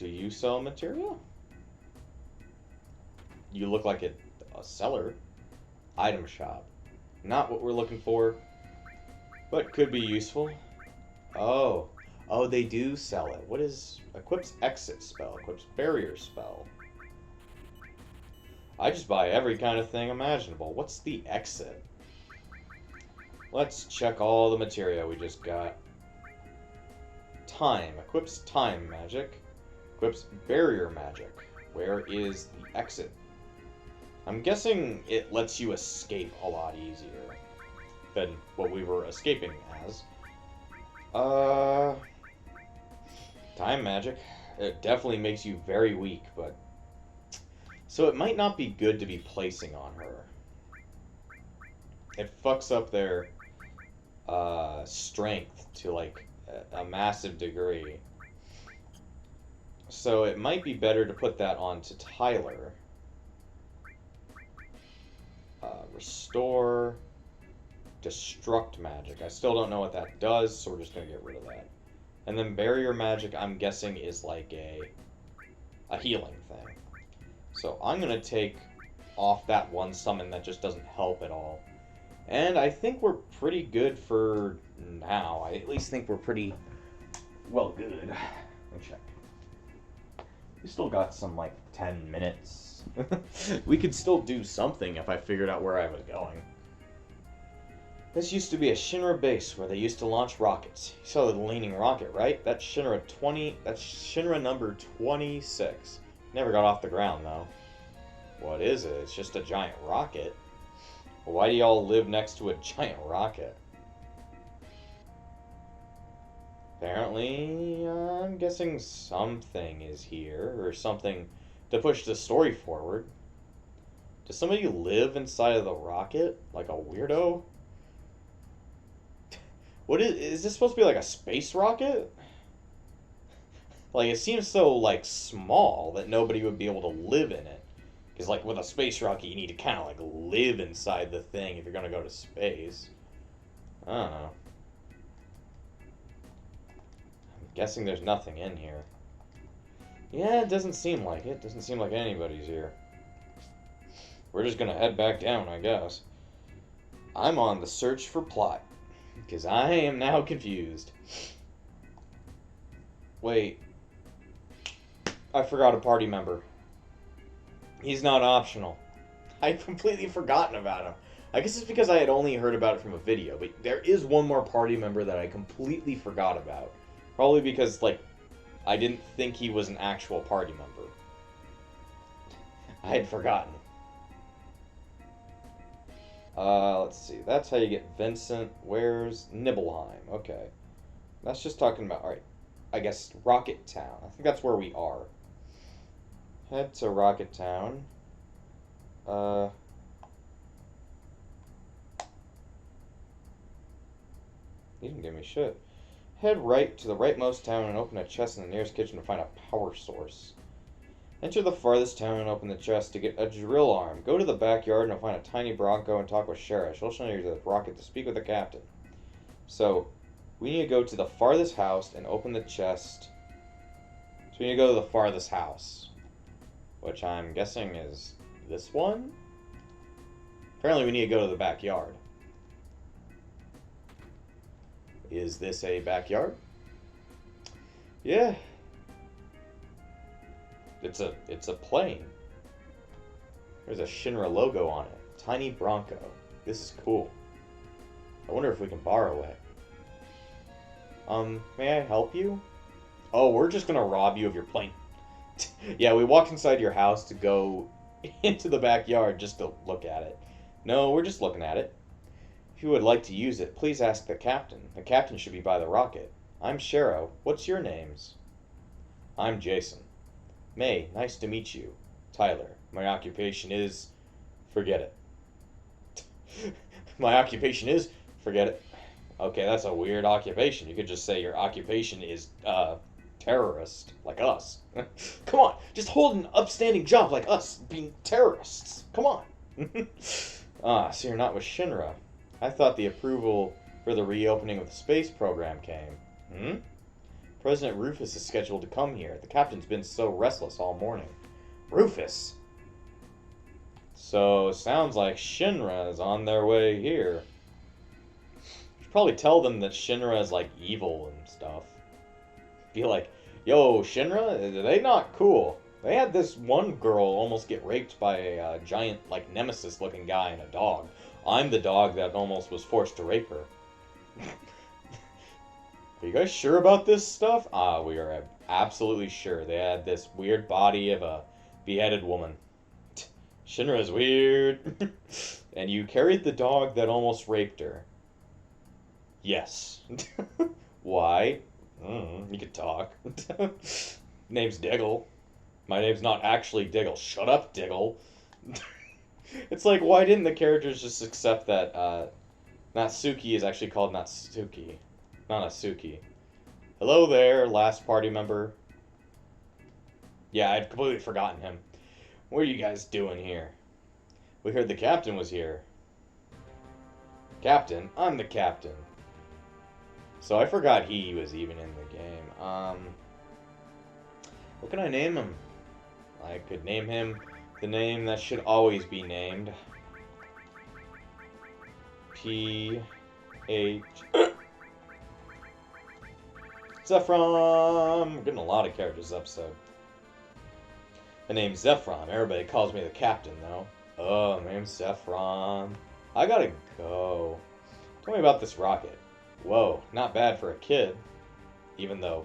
you sell materia? You look like a seller. Item shop. Not what we're looking for, but could be useful. Oh, they do sell it. What is equips exit spell? Equips barrier spell. I just buy every kind of thing imaginable. What's the exit? Let's check all the materia we just got. Time. Equips time magic. Equips barrier magic. Where is the exit? I'm guessing it lets you escape a lot easier than what we were escaping as. Time magic. It definitely makes you very weak, but... So it might not be good to be placing on her. It fucks up their strength to, like, a massive degree. So it might be better to put that onto Tyler. Restore, destruct magic. I still don't know what that does, so we're just gonna get rid of that. And then barrier magic, I'm guessing, is like a healing thing. So I'm gonna take off that one summon that just doesn't help at all. And I think we're pretty good for now. I at least think we're pretty well good. Let me check. We still got some, like, 10 minutes. We could still do something if I figured out where I was going. This used to be a Shinra base where they used to launch rockets. You saw the leaning rocket, right? That's Shinra number 26. Never got off the ground, though. What is it? It's just a giant rocket. Why do y'all live next to a giant rocket? Apparently, I'm guessing something is here, or something to push the story forward. Does somebody live inside of the rocket? Like a weirdo? What is this supposed to be, like a space rocket? Like, it seems so, like, small that nobody would be able to live in it. Because, like, with a space rocket, you need to kind of, like, live inside the thing if you're going to go to space. I don't know. I'm guessing there's nothing in here. Yeah, it doesn't seem like it. Doesn't seem like anybody's here. We're just gonna head back down, I guess. I'm on the search for plot. Because I am now confused. Wait. I forgot a party member. He's not optional. I'd completely forgotten about him. I guess it's because I had only heard about it from a video, but there is one more party member that I completely forgot about. Probably because, like, I didn't think he was an actual party member. I had forgotten. Let's see. That's how you get Vincent. Where's Nibelheim? Okay. That's just talking about, alright, I guess Rocket Town. I think that's where we are. Head to Rocket Town. He didn't give me shit. Head right to the rightmost town and open a chest in the nearest kitchen to find a power source. Enter the farthest town and open the chest to get a drill arm. Go to the backyard and find a tiny Bronco and talk with Sheriff. She'll show you the rocket to speak with the captain. So, we need to go to the farthest house and open the chest. So we need to go to the farthest house. Which I'm guessing is this one? Apparently we need to go to the backyard. Is this a backyard? Yeah. It's a plane. There's a Shinra logo on it. Tiny Bronco. This is cool. I wonder if we can borrow it. May I help you? Oh, we're just gonna rob you of your plane. Yeah, we walked inside your house to go into the backyard just to look at it. No, we're just looking at it. If you would like to use it, please ask the captain. The captain should be by the rocket. I'm Shero. What's your names? I'm Jason. May, nice to meet you. Tyler. My occupation is... Forget it. My occupation is... Forget it. Okay, that's a weird occupation. You could just say your occupation is, terrorist. Like us. Come on. Just hold an upstanding job like us being terrorists. Come on. So you're not with Shinra. I thought the approval for the reopening of the space program came. President Rufus is scheduled to come here. The captain's been so restless all morning. Rufus! So, sounds like Shinra is on their way here. You should probably tell them that Shinra is, like, evil and stuff. Be like, yo, Shinra, are they not cool? They had this one girl almost get raped by a giant, like, nemesis-looking guy and a dog. I'm the dog that almost was forced to rape her. Are you guys sure about this stuff? We are absolutely sure. They had this weird body of a beheaded woman. Shinra is weird. And you carried the dog that almost raped her. Yes. Why? You could talk. Name's Diggle. My name's not actually Diggle. Shut up, Diggle. It's like, why didn't the characters just accept that Natsuki is actually called Natsuki? Not Natsuki. Hello there, last party member. Yeah, I'd completely forgotten him. What are you guys doing here? We heard the captain was here. Captain? I'm the captain. So I forgot he was even in the game. What can I name him? I could name him the name that should always be named. P-H... Zephram! We're getting a lot of characters this episode. The name's Zephram. Everybody calls me the captain, though. Oh, my name's Zephram. I gotta go. Tell me about this rocket. Whoa, not bad for a kid. Even though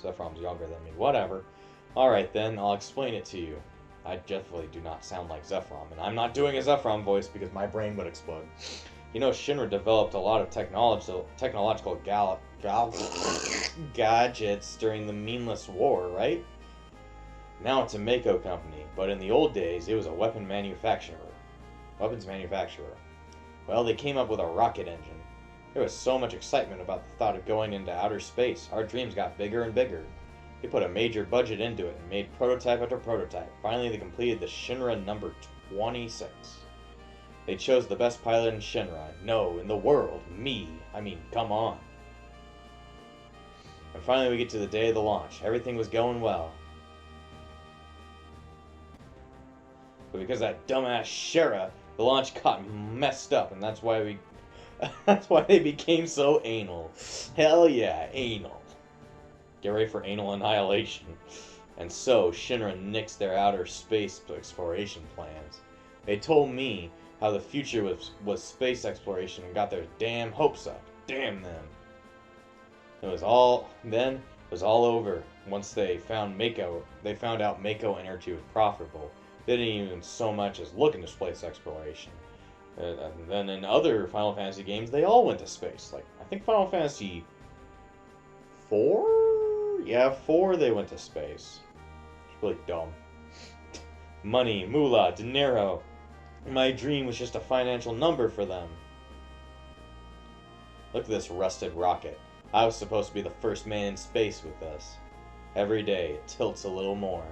Zephram's younger than me. Whatever. Alright then, I'll explain it to you. I definitely do not sound like Zephram, and I'm not doing a Zephram voice because my brain would explode. You know, Shinra developed a lot of technological gadgets during the Meaningless War, right? Now it's a Mako company, but in the old days, it was a weapons manufacturer. Well, they came up with a rocket engine. There was so much excitement about the thought of going into outer space. Our dreams got bigger and bigger. They put a major budget into it and made prototype after prototype. Finally, they completed the Shinra number 26. They chose the best pilot in Shinra. No, in the world. Me. I mean, come on. And finally we get to the day of the launch. Everything was going well. But because that dumbass Shara, the launch got messed up, and that's why they became so anal. Hell yeah, anal. Get ready for anal annihilation. And so, Shinra nixed their outer space exploration plans. They told me how the future was space exploration and got their damn hopes up. Damn them. It was all over once they found out Mako Energy was profitable. They didn't even so much as look into space exploration. And then in other Final Fantasy games, they all went to space. Like, I think Final Fantasy 4? Yeah, 4 they went to space. It's really dumb. Money, moolah, dinero. My dream was just a financial number for them. Look at this rusted rocket. I was supposed to be the first man in space with this. Every day, it tilts a little more.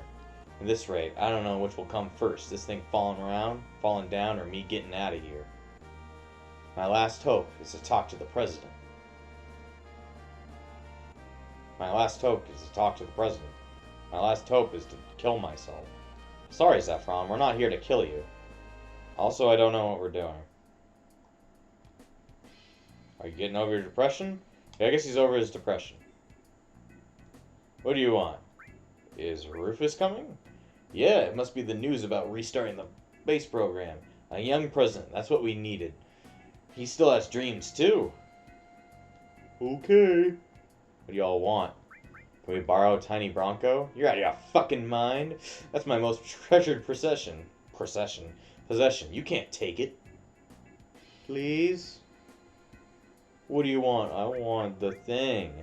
At this rate, I don't know which will come first, this thing falling down, or me getting out of here. My last hope is to talk to the president. My last hope is to talk to the president. My last hope is to kill myself. Sorry, Sephiroth, we're not here to kill you. Also, I don't know what we're doing. Are you getting over your depression? Yeah, I guess he's over his depression. What do you want? Is Rufus coming? Yeah, it must be the news about restarting the space program. A young president, that's what we needed. He still has dreams, too. Okay. What do y'all want? Can we borrow a tiny Bronco? You're out of your fucking mind. That's my most treasured possession. You can't take it. Please? What do you want? I want the thing.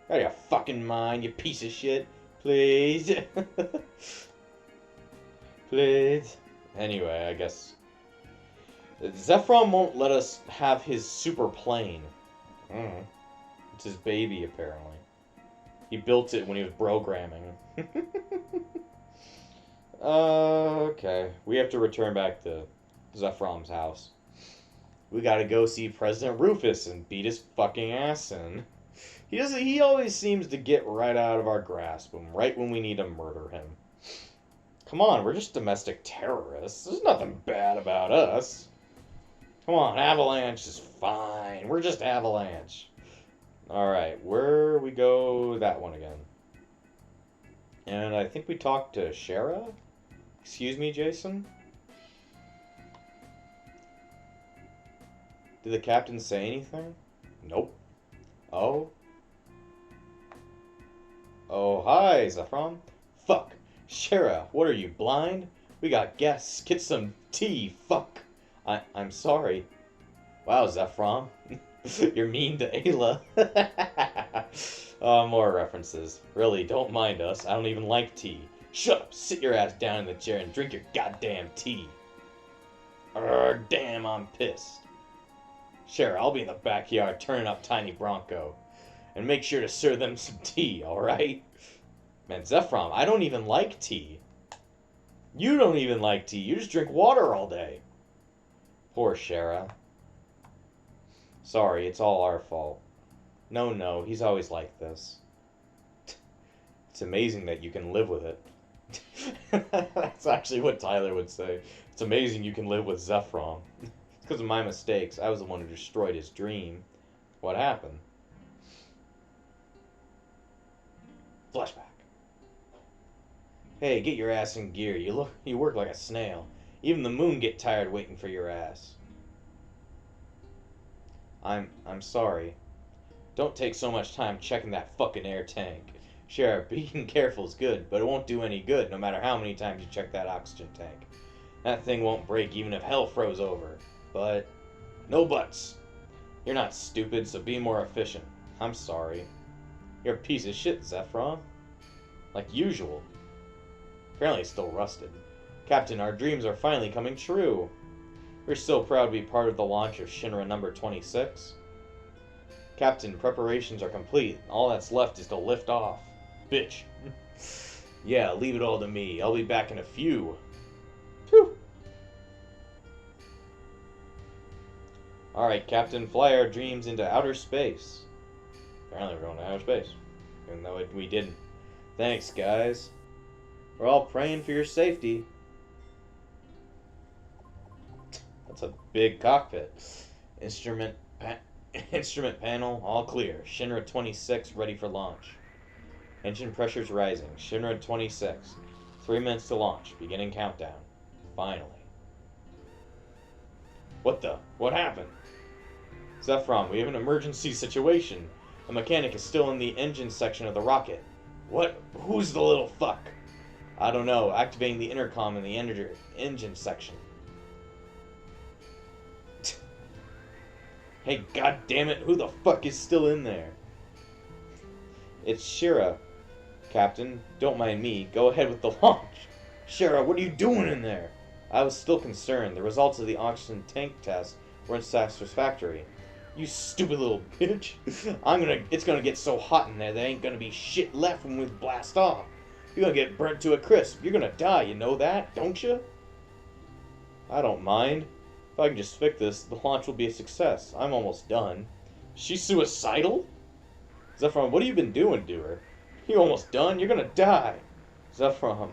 You're out of your fucking mind, you piece of shit. Please. Please. Anyway, I guess Sephiroth won't let us have his super plane. It's his baby, apparently. He built it when he was programming. Okay. We have to return back to Sephiroth's house. We gotta go see President Rufus and beat his fucking ass in. He always seems to get right out of our grasp, right when we need to murder him. Come on, we're just domestic terrorists. There's nothing bad about us. Come on, Avalanche is fine. We're just Avalanche. Alright, where we go? That one again. And I think we talked to Shara? Excuse me, Jason? Did the captain say anything? Nope. Oh? Oh, hi, Sephiroth. Fuck. Shara, what are you, blind? We got guests. Get some tea. Fuck. I'm sorry. Wow, Sephiroth. You're mean to Ayla. Oh, more references. Really, don't mind us. I don't even like tea. Shut up. Sit your ass down in the chair and drink your goddamn tea. Damn, I'm pissed. Sure, I'll be in the backyard turning up Tiny Bronco. And make sure to serve them some tea, alright? Man, Sephiroth, I don't even like tea. You don't even like tea. You just drink water all day. Poor Shara. Sorry, it's all our fault. No, he's always like this. It's amazing that you can live with it. That's actually what Tyler would say. It's amazing you can live with Sephiroth. It's because of my mistakes. I was the one who destroyed his dream. What happened? Flashback. Hey, get your ass in gear. You work like a snail. Even the moon get tired waiting for your ass. I'm sorry. Don't take so much time checking that fucking air tank. Sure, being careful is good, but it won't do any good no matter how many times you check that oxygen tank. That thing won't break even if hell froze over. But, no buts. You're not stupid, so be more efficient. I'm sorry. You're a piece of shit, Sephiroth. Like usual. Apparently it's still rusted. Captain, our dreams are finally coming true. We're so proud to be part of the launch of Shinra number 26. Captain, preparations are complete. All that's left is to lift off. Bitch. Yeah, leave it all to me. I'll be back in a few. Phew. Alright, Captain, fly our dreams into outer space. Apparently we're going to outer space. Even though we didn't. Thanks, guys. We're all praying for your safety. That's a big cockpit. Instrument panel, all clear. Shinra 26, ready for launch. Engine pressure's rising. Shinra 26. 3 minutes to launch. Beginning countdown. Finally. What happened? Sephiroth, we have an emergency situation. The mechanic is still in the engine section of the rocket. What? Who's the little fuck? I don't know. Activating the intercom in the engine section. Hey, goddammit, who the fuck is still in there? It's Shira. Captain, don't mind me. Go ahead with the launch. Shira, what are you doing in there? I was still concerned. The results of the oxygen tank test weren't satisfactory. You stupid little bitch. It's gonna get so hot in there ain't gonna be shit left when we blast off. You're gonna get burnt to a crisp. You're gonna die, you know that, don't you? I don't mind. If I can just fix this, the launch will be a success. I'm almost done. She's suicidal? Sephiroth, what have you been doing to her? You're almost done? You're gonna die. Sephiroth,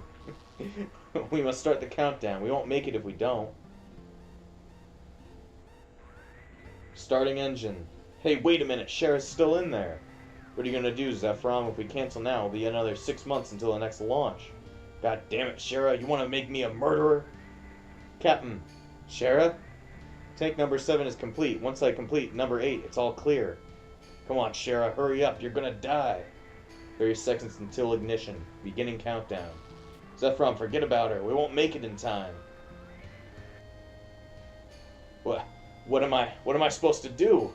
we must start the countdown. We won't make it if we don't. Starting engine. Hey, wait a minute. Shara's still in there. What are you gonna do, Sephiroth? If we cancel now, it'll be another 6 months until the next launch. God damn it, Shara. You wanna make me a murderer? Captain. Shara? Tank number 7 is complete. Once I complete number 8, it's all clear. Come on, Shara. Hurry up. You're gonna die. 30 seconds until ignition. Beginning countdown. Sephiroth, forget about her. We won't make it in time. What am I supposed to do?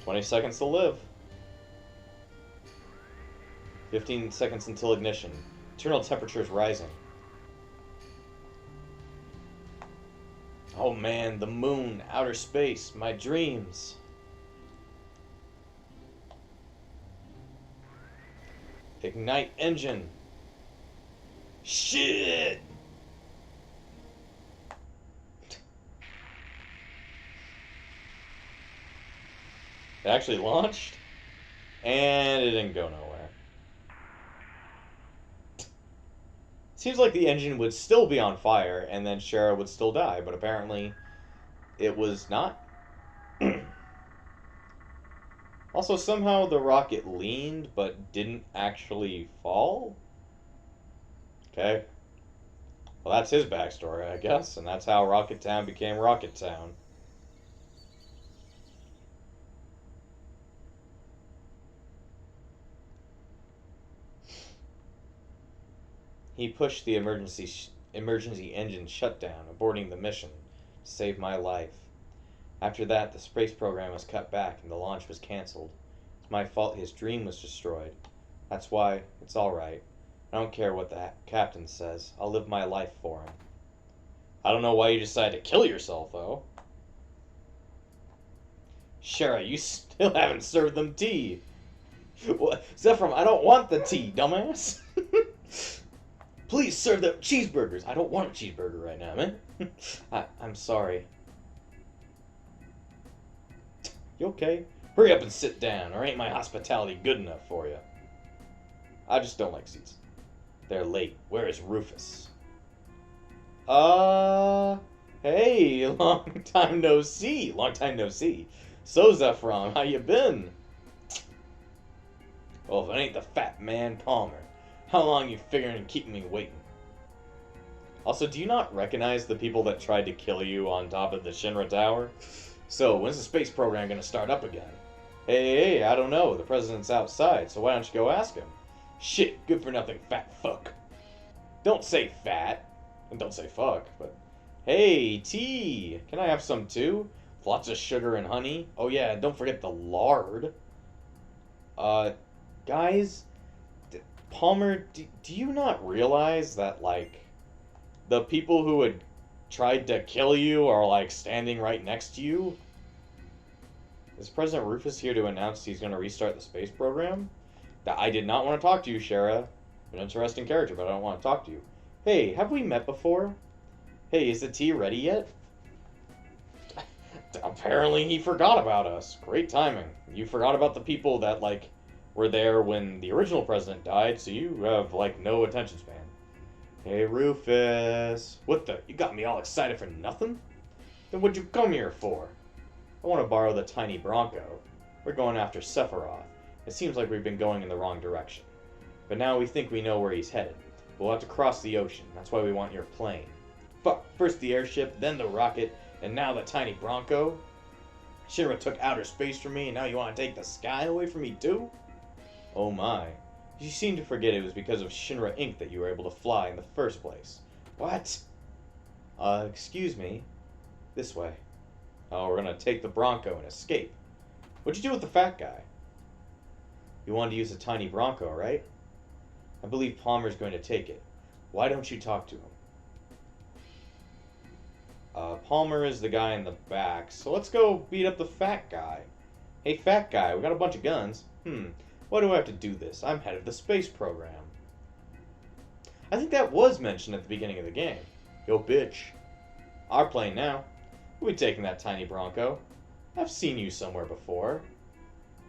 20 seconds to live. 15 seconds until ignition. Internal temperature is rising. Oh man, the moon, outer space, my dreams. Ignite engine. Shit! It actually launched, and it didn't go nowhere. Seems like the engine would still be on fire, and then Shara would still die, but apparently it was not. Also, somehow the rocket leaned, but didn't actually fall? Okay. Well, that's his backstory, I guess, and that's how Rocket Town became Rocket Town. He pushed the emergency engine shutdown, aborting the mission to save my life. After that, the space program was cut back and the launch was cancelled. It's my fault his dream was destroyed. That's why it's alright. I don't care what the captain says. I'll live my life for him. I don't know why you decided to kill yourself, though. Shara, you still haven't served them tea. What? Sephiroth, I don't want the tea, dumbass. Please serve them cheeseburgers. I don't want a cheeseburger right now, man. I'm sorry. You okay? Hurry up and sit down, or ain't my hospitality good enough for you? I just don't like seats. They're late. Where is Rufus? Hey, long time no see. Long time no see. So, Sephiroth, how you been? Well, if it ain't the fat man Palmer. How long you figuring and keeping me waiting? Also, do you not recognize the people that tried to kill you on top of the Shinra Tower? So, when's the space program gonna start up again? Hey, I don't know. The president's outside, so why don't you go ask him? Shit, good for nothing, fat fuck. Don't say fat. And don't say fuck, but... Hey, tea! Can I have some too? With lots of sugar and honey? Oh yeah, don't forget the lard. Guys... Palmer, do you not realize that, like, the people who had tried to kill you are, like, standing right next to you? Is President Rufus here to announce he's going to restart the space program? I did not want to talk to you, Shara. An interesting character, but I don't want to talk to you. Hey, have we met before? Hey, is the tea ready yet? Apparently he forgot about us. Great timing. You forgot about the people that, like, were there when the original president died, so you have, like, no attention span. Hey, Rufus. What the? You got me all excited for nothing? Then what'd you come here for? I want to borrow the tiny Bronco. We're going after Sephiroth. It seems like we've been going in the wrong direction. But now we think we know where he's headed. We'll have to cross the ocean. That's why we want your plane. Fuck, first the airship, then the rocket, and now the tiny Bronco? Shinra took outer space from me, and now you want to take the sky away from me too? Oh my. You seem to forget it was because of Shinra Inc. that you were able to fly in the first place. What? Excuse me. This way. Oh, we're gonna take the Bronco and escape. What'd you do with the fat guy? You wanted to use the tiny Bronco, right? I believe Palmer's going to take it. Why don't you talk to him? Palmer is the guy in the back, so let's go beat up the fat guy. Hey, fat guy, we got a bunch of guns. Why do I have to do this? I'm head of the space program. I think that was mentioned at the beginning of the game. Yo, bitch. Our plane now. We'll be taking that tiny Bronco. I've seen you somewhere before.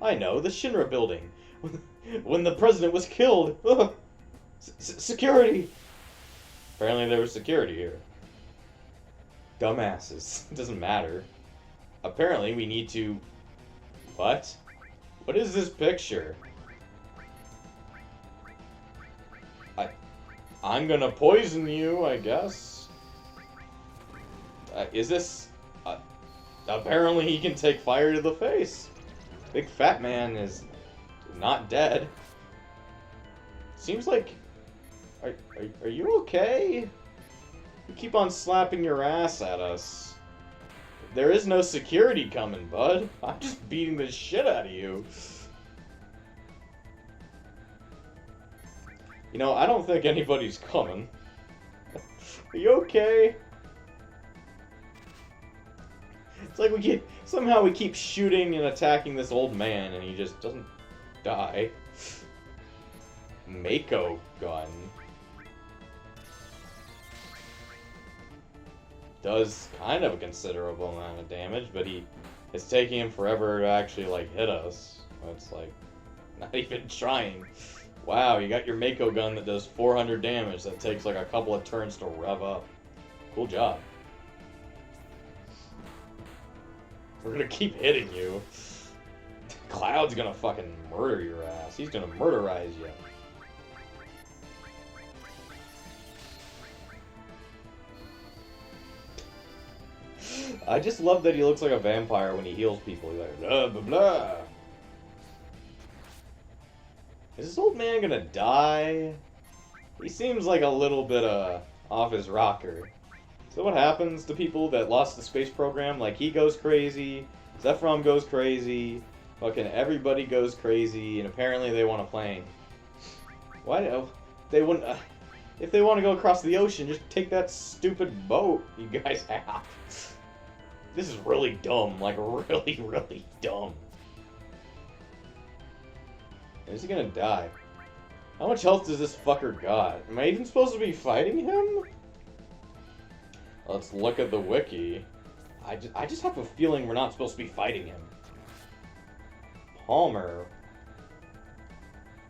I know, the Shinra building. When the president was killed. Security! Apparently there was security here. Dumbasses. It doesn't matter. Apparently we need to... What? What is this picture? I'm gonna poison you, I guess. Is this... apparently he can take fire to the face. Big fat man is not dead. Seems like... Are you okay? You keep on slapping your ass at us. There is no security coming, bud. I'm just beating the shit out of you. You know, I don't think anybody's coming. Are you okay? It's like somehow we keep shooting and attacking this old man and he just doesn't die. Mako gun. Does kind of a considerable amount of damage, but it's taking him forever to actually, like, hit us. It's like, not even trying. Wow, you got your Mako gun that does 400 damage that takes like a couple of turns to rev up. Cool job. We're gonna keep hitting you. Cloud's gonna fucking murder your ass. He's gonna murderize you. I just love that he looks like a vampire when he heals people. He's like, blah, blah, blah. Is this old man gonna die? He seems like a little bit, off his rocker. So what happens to people that lost the space program? Like, he goes crazy, Sephiroth goes crazy, fucking everybody goes crazy, and apparently they want a plane. Why do they wouldn't... if they want to go across the ocean, just take that stupid boat you guys have. This is really dumb. Like, really, really dumb. Is he gonna die? How much health does this fucker got? Am I even supposed to be fighting him? Let's look at the wiki. I just have a feeling we're not supposed to be fighting him. Palmer.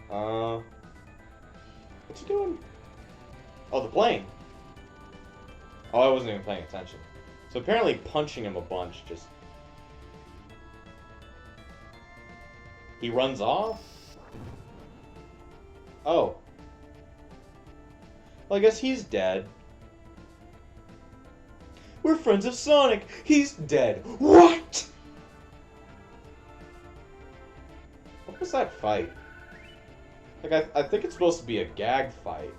What's he doing? Oh, the plane. Oh, I wasn't even paying attention. So apparently punching him a bunch just... He runs off? Oh. Well, I guess he's dead. We're friends of Sonic! He's dead! What?! What was that fight? Like, I think it's supposed to be a gag fight.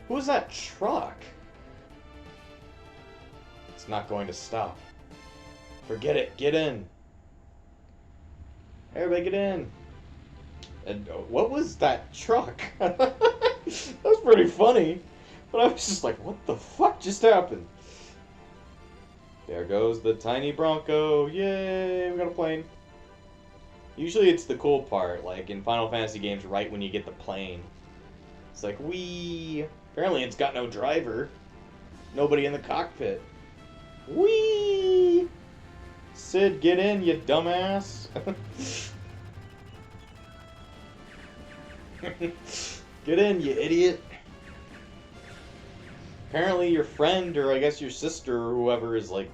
Who was that truck? It's not going to stop. Forget it. Get in. Everybody get in. And what was that truck? That was pretty funny. But I was just like, what the fuck just happened? There goes the tiny Bronco. Yay, we got a plane. Usually it's the cool part, like in Final Fantasy games, right when you get the plane. It's like, wee. Apparently it's got no driver. Nobody in the cockpit. Whee! Sid, get in, you dumbass! Get in, you idiot! Apparently your friend, or I guess your sister, or whoever is like,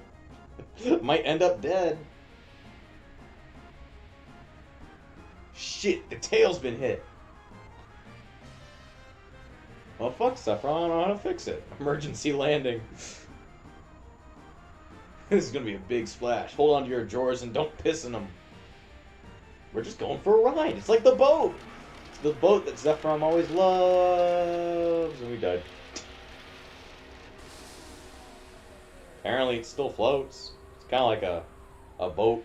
might end up dead. Shit, the tail's been hit. Well, fuck, Sephiroth, I don't know how to fix it. Emergency landing. This is gonna be a big splash. Hold on to your drawers and don't piss in them. We're just going for a ride. It's like the boat. It's the boat that Sephiroth always loves. And we died. Apparently it still floats. It's kind of like a boat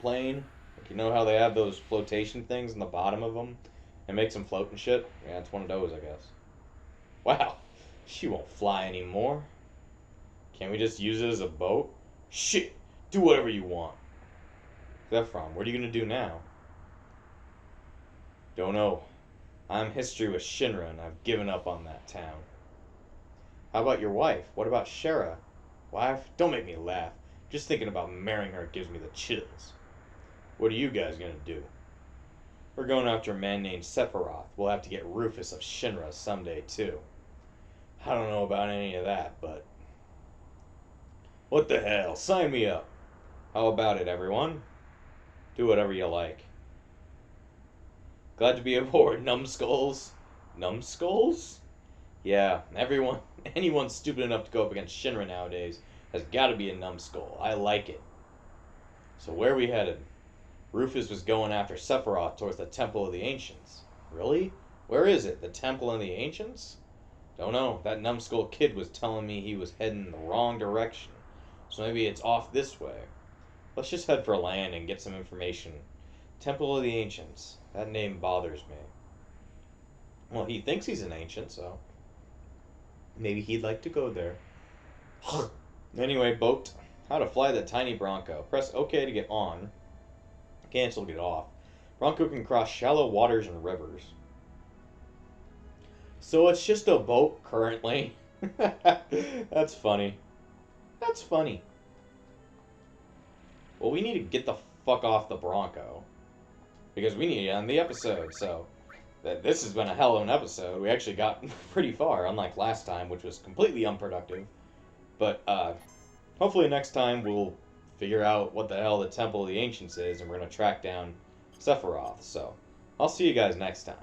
plane. Like, you know how they have those flotation things in the bottom of them? It makes them float and shit? Yeah, it's one of those, I guess. Wow. She won't fly anymore. Can't we just use it as a boat? Shit! Do whatever you want. Sephiroth, what are you gonna do now? Don't know. I'm history with Shinra, and I've given up on that town. How about your wife? What about Shara? Wife? Don't make me laugh. Just thinking about marrying her gives me the chills. What are you guys gonna do? We're going after a man named Sephiroth. We'll have to get Rufus of Shinra someday, too. I don't know about any of that, but... What the hell? Sign me up. How about it, everyone? Do whatever you like. Glad to be aboard, numbskulls. Numbskulls? Yeah, anyone stupid enough to go up against Shinra nowadays has got to be a numbskull. I like it. So where are we headed? Rufus was going after Sephiroth towards the Temple of the Ancients. Really? Where is it? The Temple of the Ancients? Don't know. That numbskull kid was telling me he was heading in the wrong direction. So maybe it's off this way. Let's just head for land and get some information. Temple of the Ancients. That name bothers me. Well, he thinks he's an ancient, so... maybe he'd like to go there. Anyway, boat. How to fly the tiny Bronco. Press OK to get on. Cancel to get off. Bronco can cross shallow waters and rivers. So it's just a boat currently. That's funny. That's funny. Well, we need to get the fuck off the Bronco. Because we need to end the episode, so... this has been a hell of an episode. We actually got pretty far, unlike last time, which was completely unproductive. But, hopefully next time we'll figure out what the hell the Temple of the Ancients is, and we're going to track down Sephiroth. So, I'll see you guys next time.